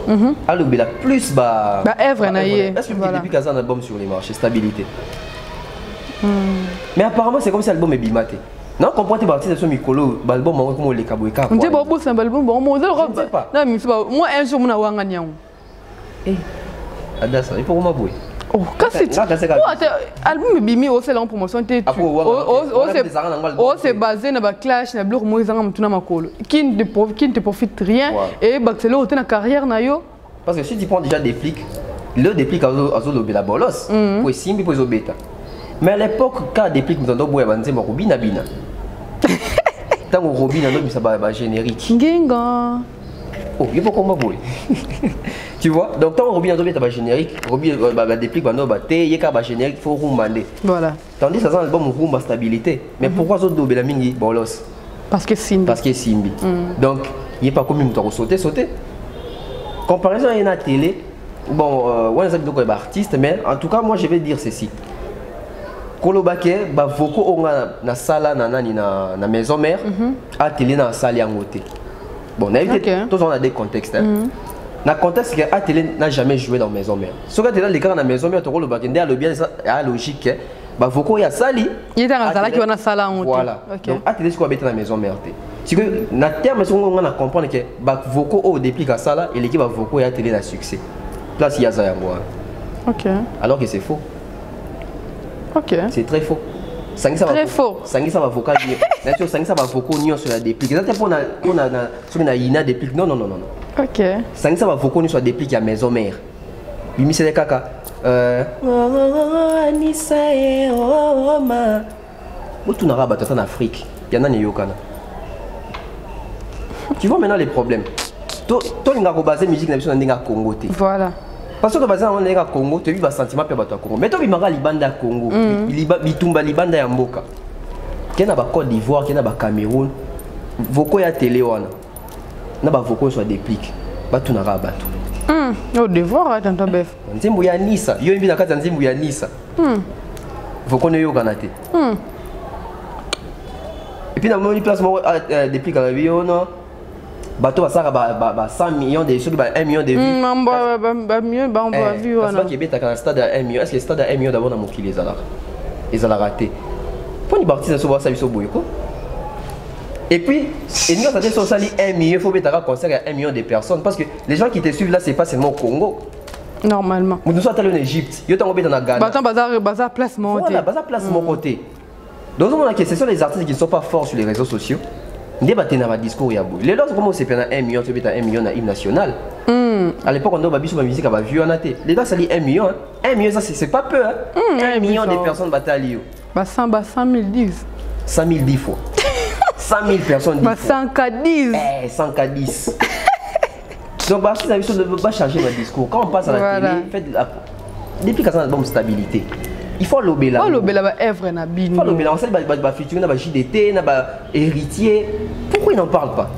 Alors il a plus bah œuvre naïe. Est-ce que Déplique a un album sur les marchés stabilité? Mais apparemment c'est comme si l'album est bimaté. Non, comprends tes parties de ce micro, l'album on comme les kabouika. On dit bon c'est un album bon moi non mais moi un jour mon wanga nyang. Eh. Adassa, il faut comment bouer. Oh, qu'est-ce que c'est? Album bimi au c'est en promotion c'est basé na ba clash na bloc moi zanga mutuna makolo qui ne te profite rien et bah c'est là où tu na carrière na yo parce que si tu prends déjà Déplique le Déplique azo lobela bolos pour simbi pour bêta mais à l'époque quand Déplique nous ando boya banze mo bina tant au robina no bisa ba générique ngenga Oh, il faut comment boy. Tu vois? Donc quand on revient dans le générique, on revient déplique bando baté, il y a générique faut rumbander. Voilà. Tandis que ça album rumba stabilité. Mais pourquoi ça do belamingi bolos? Parce que Simbi. Parce que Simbi. Donc il n'y a pas comme une sauter. Comparaison à la télé, bon, on est donc artiste, mais en tout cas moi je vais dire ceci. Kolobake ba voko onga na sala na maison mère, à télé na sala yangote. Bon, tous on a des contextes. Dans le contexte que ATL n'a jamais joué dans maison mère. Ce que tu as les cas dans la maison mère, tu as le bac, le bien, la logique, bah voko ya sali. Il est dans la salle qui a sala en voilà. Donc ATL c'est quoi habiter dans la maison mère. C'est que na terme on a comprendre que bah voko au déplique à sala et l'équipe va voko ya ATL a succès. Place ya za yango. OK. Alors que c'est faux. OK. C'est très faux. Très faux. Ça va vocal bien. Bien sûr, ça va vocal nion sur la déplique. C'est pour na ina déplique. Non. OK. Ça va vocal sur la déplique à maison mère. Bimi c'est kaka. Anissa e ma. Botu na rabat en Afrique. Yana ne yokana. Tu vois maintenant les problèmes. To linga ko baser musique na biso na ndinga Congo te. Voilà. Parce que tu vas au Congo, tu vis un sentiment pour le Congo. Mais tu vis Libanda Congo, Bitumba Libanda ya Mboka. Qui na ba Côte d'Ivoire, qui na ba Cameroun, voko ya télé wana. Na ba voko soit déplique. Ba tu na rabatu. Au devoir tonton Bef. Nzimbu ya Nisa, yo mbi na kati nzimbu ya Nisa. Voko ne yo kanate. Et puis na moni place mo déplique la vie non. Bateau ça va 100 millions de ceux 1 million de vues. Mieux on va vu on a qui est dans le stade à 1 million. Est-ce que le stade à 1 million d'abord dans mon qui les a là. Ils ont raté. Pour les artistes se voir ça sur boyko. Et puis et nous ça dit sur ça 1 million, il faut mettre un concert à 1 million de personnes parce que les gens qui te suivent là c'est pas seulement au Congo. Normalement. Nous sommes allés en Égypte, yo t'en dans la Ghana. Bazar place mon côté. Voilà, bazar place mon côté. Donc on a que ce sont les artistes qui ne sont pas forts sur les réseaux sociaux. Débattre dans le discours il y a beau. Les autres comment c'est pendant 1 million, tu mets 1 million à hymne national. À l'époque on doit sur la musique à vieux en athée. Les gars ça dit 1 million. 1 million ça c'est pas peu hein. 1 million de personnes bataillent. 100 000 10. 100 000 10 fois. 100 000 personnes 10 fois. 110. 110. Donc bah si ça ne veut pas changer le discours. Quand on passe à la télé, faites depuis qu'on a une bonne stabilité. Il faut l'obéir là. Il faut l'obéir là, œuvre na bin. Il faut l'obéir là. On sait ba futur na ba JDT, na ba héritier. Pourquoi ils n'en parlent pas?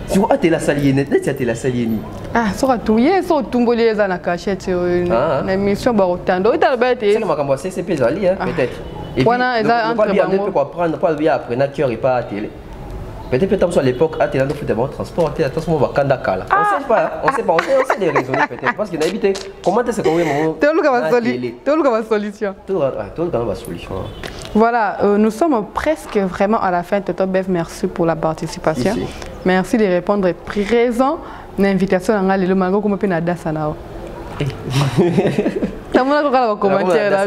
Si vous êtes la salienne, tu es la salienne. Ah, ça va tout. Hier, ça tombolé dans la cachette. Une émission barotando. Tu as bête. C'est comment comment c'est pesali hein peut-être. Et puis on va bien prendre pas bien après na cœur et pas à télé. Peut-être sur l'époque, à Télé, il faut transporter, attention, on va Kandakala. On sait pas, on sait des raisons peut-être. Parce qu'il a évité, comment est-ce qu'on va tu as une solution. Tu as une solution. Voilà, nous sommes presque vraiment à la fin. Tonton Bev, merci pour la participation. Ici. Merci de répondre présent à l'invitation à le mango comme on peut Sanao. Tu as un commentaire là.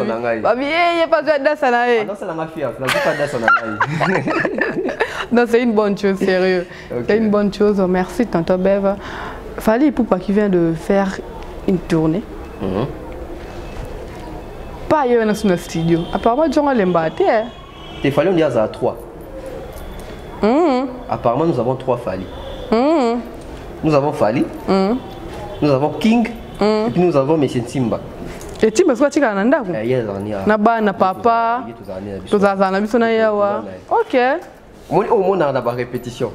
Il n'y a pas de Dasanae. Non, c'est la fière, je n'ai pas Dasanae. Non, c'est une bonne chose, sérieux. Okay. C'est une bonne chose. Merci, tonton Bev. Fally Ipupa qui vient de faire une tournée. Pas ailleurs dans le studio. Apparemment, John Lembaté. Tes Fally, on y a 3. Apparemment, nous avons 3 Fally. Nous avons Fally. Nous avons King. Et puis nous avons M. Simba. Et Simba, c'est quoi tu as dit? Naba, na papa. Tous les ans, nous avons ok. On a une répétition.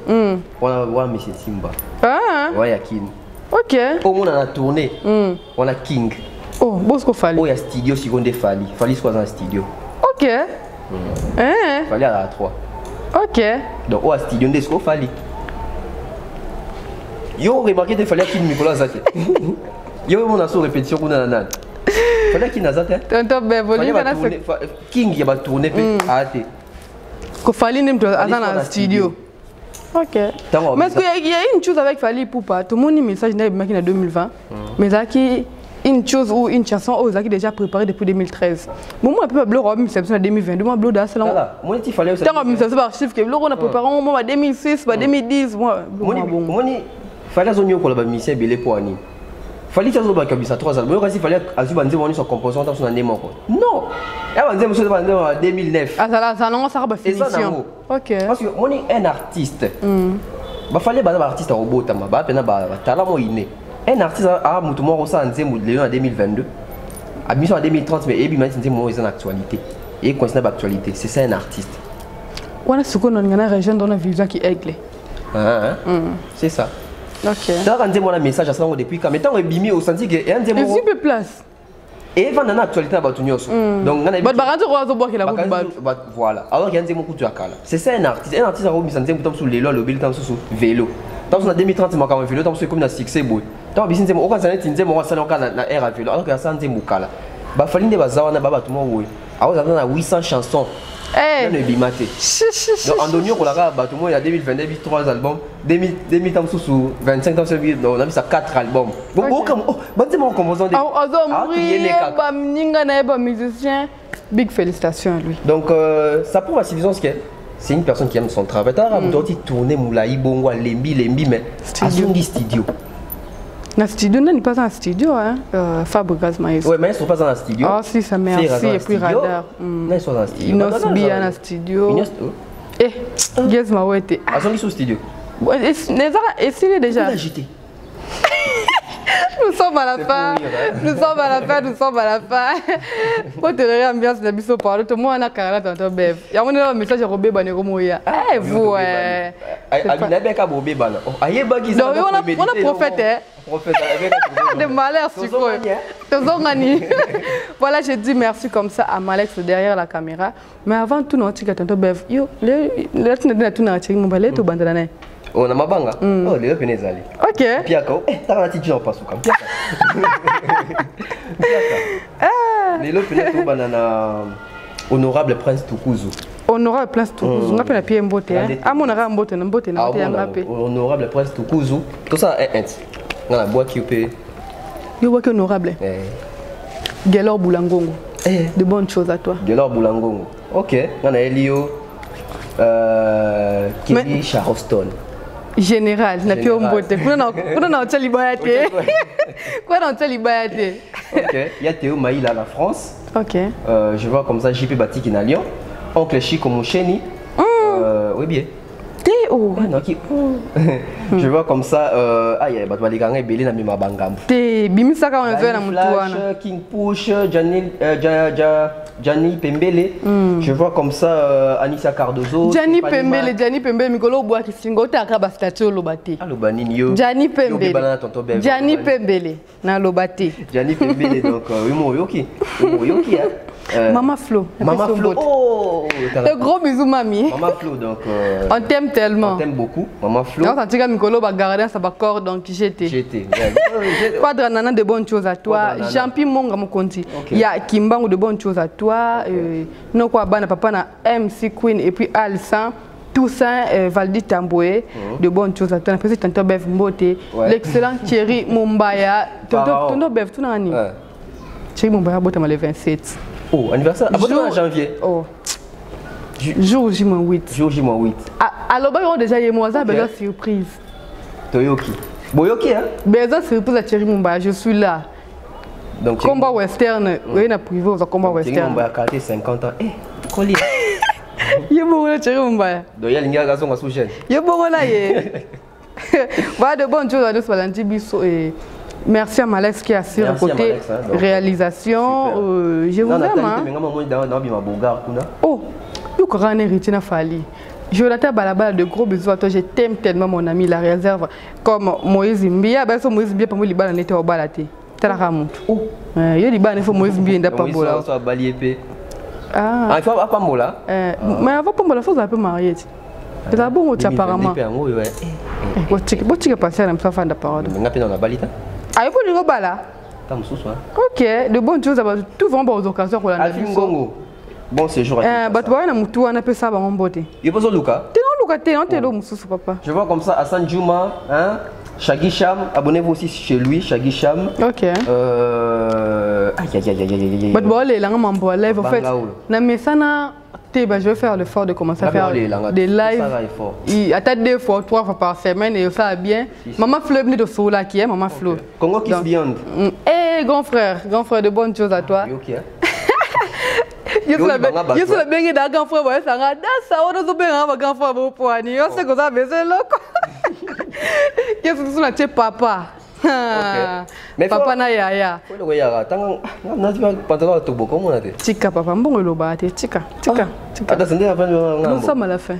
On a M. Simba. On a King. Ok. On a tourné. On a King. Oh, Bosco Fally. Oh, il y a studio seconde Fally. Fally soit dans le studio. Ok. Fally à la 3. Ok. Donc, oh, studio de Bosco Fally. Yo, remarquez qu'il fallait qu'il Nicolas Zate. Yo, on a sur répétition qu'on a nan. Fallait qu'il n'a Zate. Tonton Beverly, King, il va tourner. Que Fally n'aime pas dans le studio. Ok. Mais est-ce qu'il y a une chose avec Fally Ipupa? Tout le monde dit message dans 2020. Mais il une chose ou une chanson aux qui déjà préparée depuis 2013. Moi, je peux pas me faire en 2022. Moi, je suis là. Moi, il fallait aussi. Tant que je par chiffre que on a préparé en 2006, 2010. Moi, fallait que pour la mission belé pour ani. Fallait que ça soit 3 albums. Il fallait que on soit composant dans son année non. Et on dit en 2009. Ah ça non ça va finition. OK. Parce que moi un artiste. Il fallait que l'artiste a robot, un artiste a moutoumou en 2022, a mis en 2030, mais il est en actualité. Et continue l'actualité. C'est ça un artiste. On a ce qu'on a une région dans la vision qui est aigle. C'est ça. Ok. D'ailleurs, on a un message à ça depuis quand même. On a bimi au senti que et on dit peu place. Et il va dans l'actualité à Batunyoso. Donc on a voilà. Alors il y a un des mots que tu as calé. C'est ça un artiste. Un artiste a remis santé pour sur les lois, le temps sur vélo. Dans en 2030 c'est quand vélo, dans c'est comme na succès boy. Dans bisin c'est au quand ça n'est moi ça na air à vélo. Alors que ça c'est mukala. Ba fali nde bazawa na baba tout monde. Alors on a 800 chansons. Eh. On est bimaté. Donc en donnant pour la gars, tout le monde il y a 2022 3 albums, 2000 ans sous 25 ans on a mis ça 4 albums. Bon c'est mon composant de musicien. Big félicitations à lui. Donc ça prouve à Sylvie que c'est une personne qui aime son travail. T'as ramené tourner Moulaï Bongo Lembi mais à son studio. Dans le studio, non, pas dans le studio, hein. Fabregas Maestro. Oui, mais ils ne sont pas dans le studio. Ah, si, ça merci. Et puis Radar. Non, ils sont dans le studio. Ils sont bien dans le studio. Eh, Guess ma ouette. Ah, ils sont au studio. Essayez déjà. Nous sommes à la fin. Nous sommes à la fin. Nous sommes à la fin. Quand tu regardes l'ambiance de la biseau parle, tout le monde a carré dans ton bébé. Il y a un message à Robé Banero Moya. Eh, vous, eh. Abinabe ka Robé Bana. Aïe, Bagui, on a prophète, de Malex, tu crois. Voilà, j'ai dit merci comme ça à Malex derrière la caméra. Mais avant tout, notre tonton Bev, yo, le tout n'a pas mon balai, tout bandana. On a ma banga. Oh, les deux zali. Ok. Piaka, t'as la petite jambe pas sous comme Piaka. Les deux tout banana. Honorable Prince Tukuzu. Honorable Prince Tukuzu. On appelle la pied mbote. Ah, mon arabe mbote, mbote, mbote. Honorable Prince Tukuzu. Tout ça est int. On a bois qui peut. Yo, bois qui honorable. Gelor Boulangongo. De bonnes choses à toi. Gelor Boulangongo. Ok. On a Elio. Kelly Charleston. Général, na pio mbote. Kuna na hoteli bayate. Quoi dans hoteli bayate. Ok, il y a Théo Maïla à la France. Ok. Je vois comme ça JP Bati qui est à Lyon. Oncle Chico Moucheni. Oui bien. Théo. Je vois comme ça aïe bah les gars belé na mima bangam. Té bimisa ka on veut na mutu wana. King Push, Gianni Pembele. Je vois comme ça Anissa Cardozo. Gianni Pembele mikolo boa kisingo ta ka ba statue lobate. Alobani yo. Gianni Pembele na lobate. Gianni Pembele donc oui mo yoki. Mo yoki hein. Maman Flo. Maman Flo. Oh, de gros bisous mamie. Maman Flo donc on t'aime tellement. On t'aime beaucoup Maman Flo. Non, ça mikolo ba garder ça ba corps donc j'étais. Quadra nana de bonnes choses à toi. Jean-Pierre Monga Mokonti. Il y a Kimbango de bonnes choses à toi. Non quoi bana papa na MC Queen et puis Alsan. Toussaint Valdi Tamboué, de bonnes choses à toi. Après c'est tonton Bev Mbote, l'excellent Thierry Mumbaya. Tonton Bev tout nani. Thierry Mumbaya botam le 27. Oh, anniversaire en janvier. Oh. Jour J-8. Jour J-8. Alors on déjà y moi ça besoin surprise. Toyoki. Boyoki hein. Besoin surprise à Thierry Mumbaya, je suis là. Donc combat western, oui na privé au combat western. Thierry Mumbaya a 50 ans. Eh, collier. Yebo la Thierry Mumbaya. Donc il y a une garçon à sous-chaîne. Yebo la yé. Voilà de bonnes choses à nous sur l'antibiso et merci à Malex qui assure le côté réalisation. Je vous aime. Oh, tu connais Ritina Fali. Jonathan Balabala, de gros bisous à toi. Je t'aime tellement, mon ami. La réserve comme Moïse Mbia. Ben, Moïse Mbia, pour moi, il n'était pas balaté. Tu l'as ramonté. Oh, il y a des balles, il faut Moïse Mbia, il n'a pas bola. Ah, il faut pas mola. Mais avant pas mola, il faut un peu marier. C'est un bon outil apparemment. Tu es passé à la fin de la parole. Ah, il faut le bala. Ok, de bonnes choses, tout va aux occasions pour la Alvin Gongo. Bon séjour. On appelle ça en beauté. Il y a pas de Lucas. Papa. Je vois comme ça Hassan Djouma, hein, Shaggy Cham, abonnez-vous aussi chez lui, Shaggy Cham. Ok. Aïe aïe aïe aïe aïe. Je vais faire l'effort de commencer à faire des lives. À 2 fois, 3 fois par semaine et ça va bien. Maman Flo est venue de Soula qui est Maman Flo. Congo Kiss Beyond. Eh, grand frère de bonnes choses à toi. Je suis la bien grand frère, ça va ça on a bien grand frère pour poigner. On sait que ça va c'est loco. Qu'est-ce que tu papa? Mais papa na yaya. Faut le yaya. Tant na tu vas pantalon to boko mon ate. Tika papa mbongo loba ate tika. Attends, c'est à la fin. Nous sommes à la fin.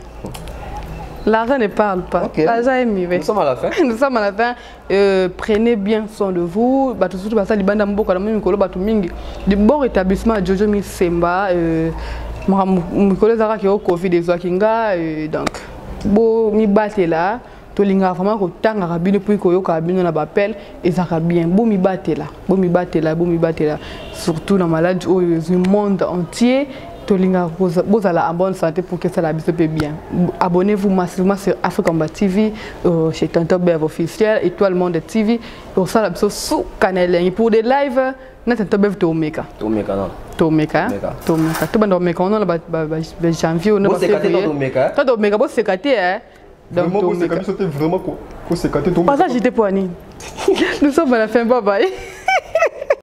L'argent ne parle pas. L'argent est mivé. Nous sommes à la fin. Nous sommes à la fin. Prenez bien soin de vous. Bah tout surtout parce que les bandes mboka na mikolo batu mingi. De bon rétablissement à Jojo Misemba. Mikolo zara ki o Covid des Kinga donc bo mi batte là. Tolinga vraiment ko tanga rabino puis ko yoka bino na bapel ezaka bien bo mi batte là surtout dans maladie au monde entier tolinga bozala en bonne santé pour que ça la bise bien. Abonnez-vous massivement sur Africamba TV chez Tonton Bev officiel Étoile Monde TV pour ça la bise sous canal pour des lives na Tonton Bev Tomeka non Tomeka tout bande Tomeka on a ba janvier on a février Tomeka bo sécaté hein. Donc, vraiment, c'est comme si c'était vraiment quoi. Faut s'écarter ton. Pas ça, j'étais poignée. Nous sommes à la fin, bye bye.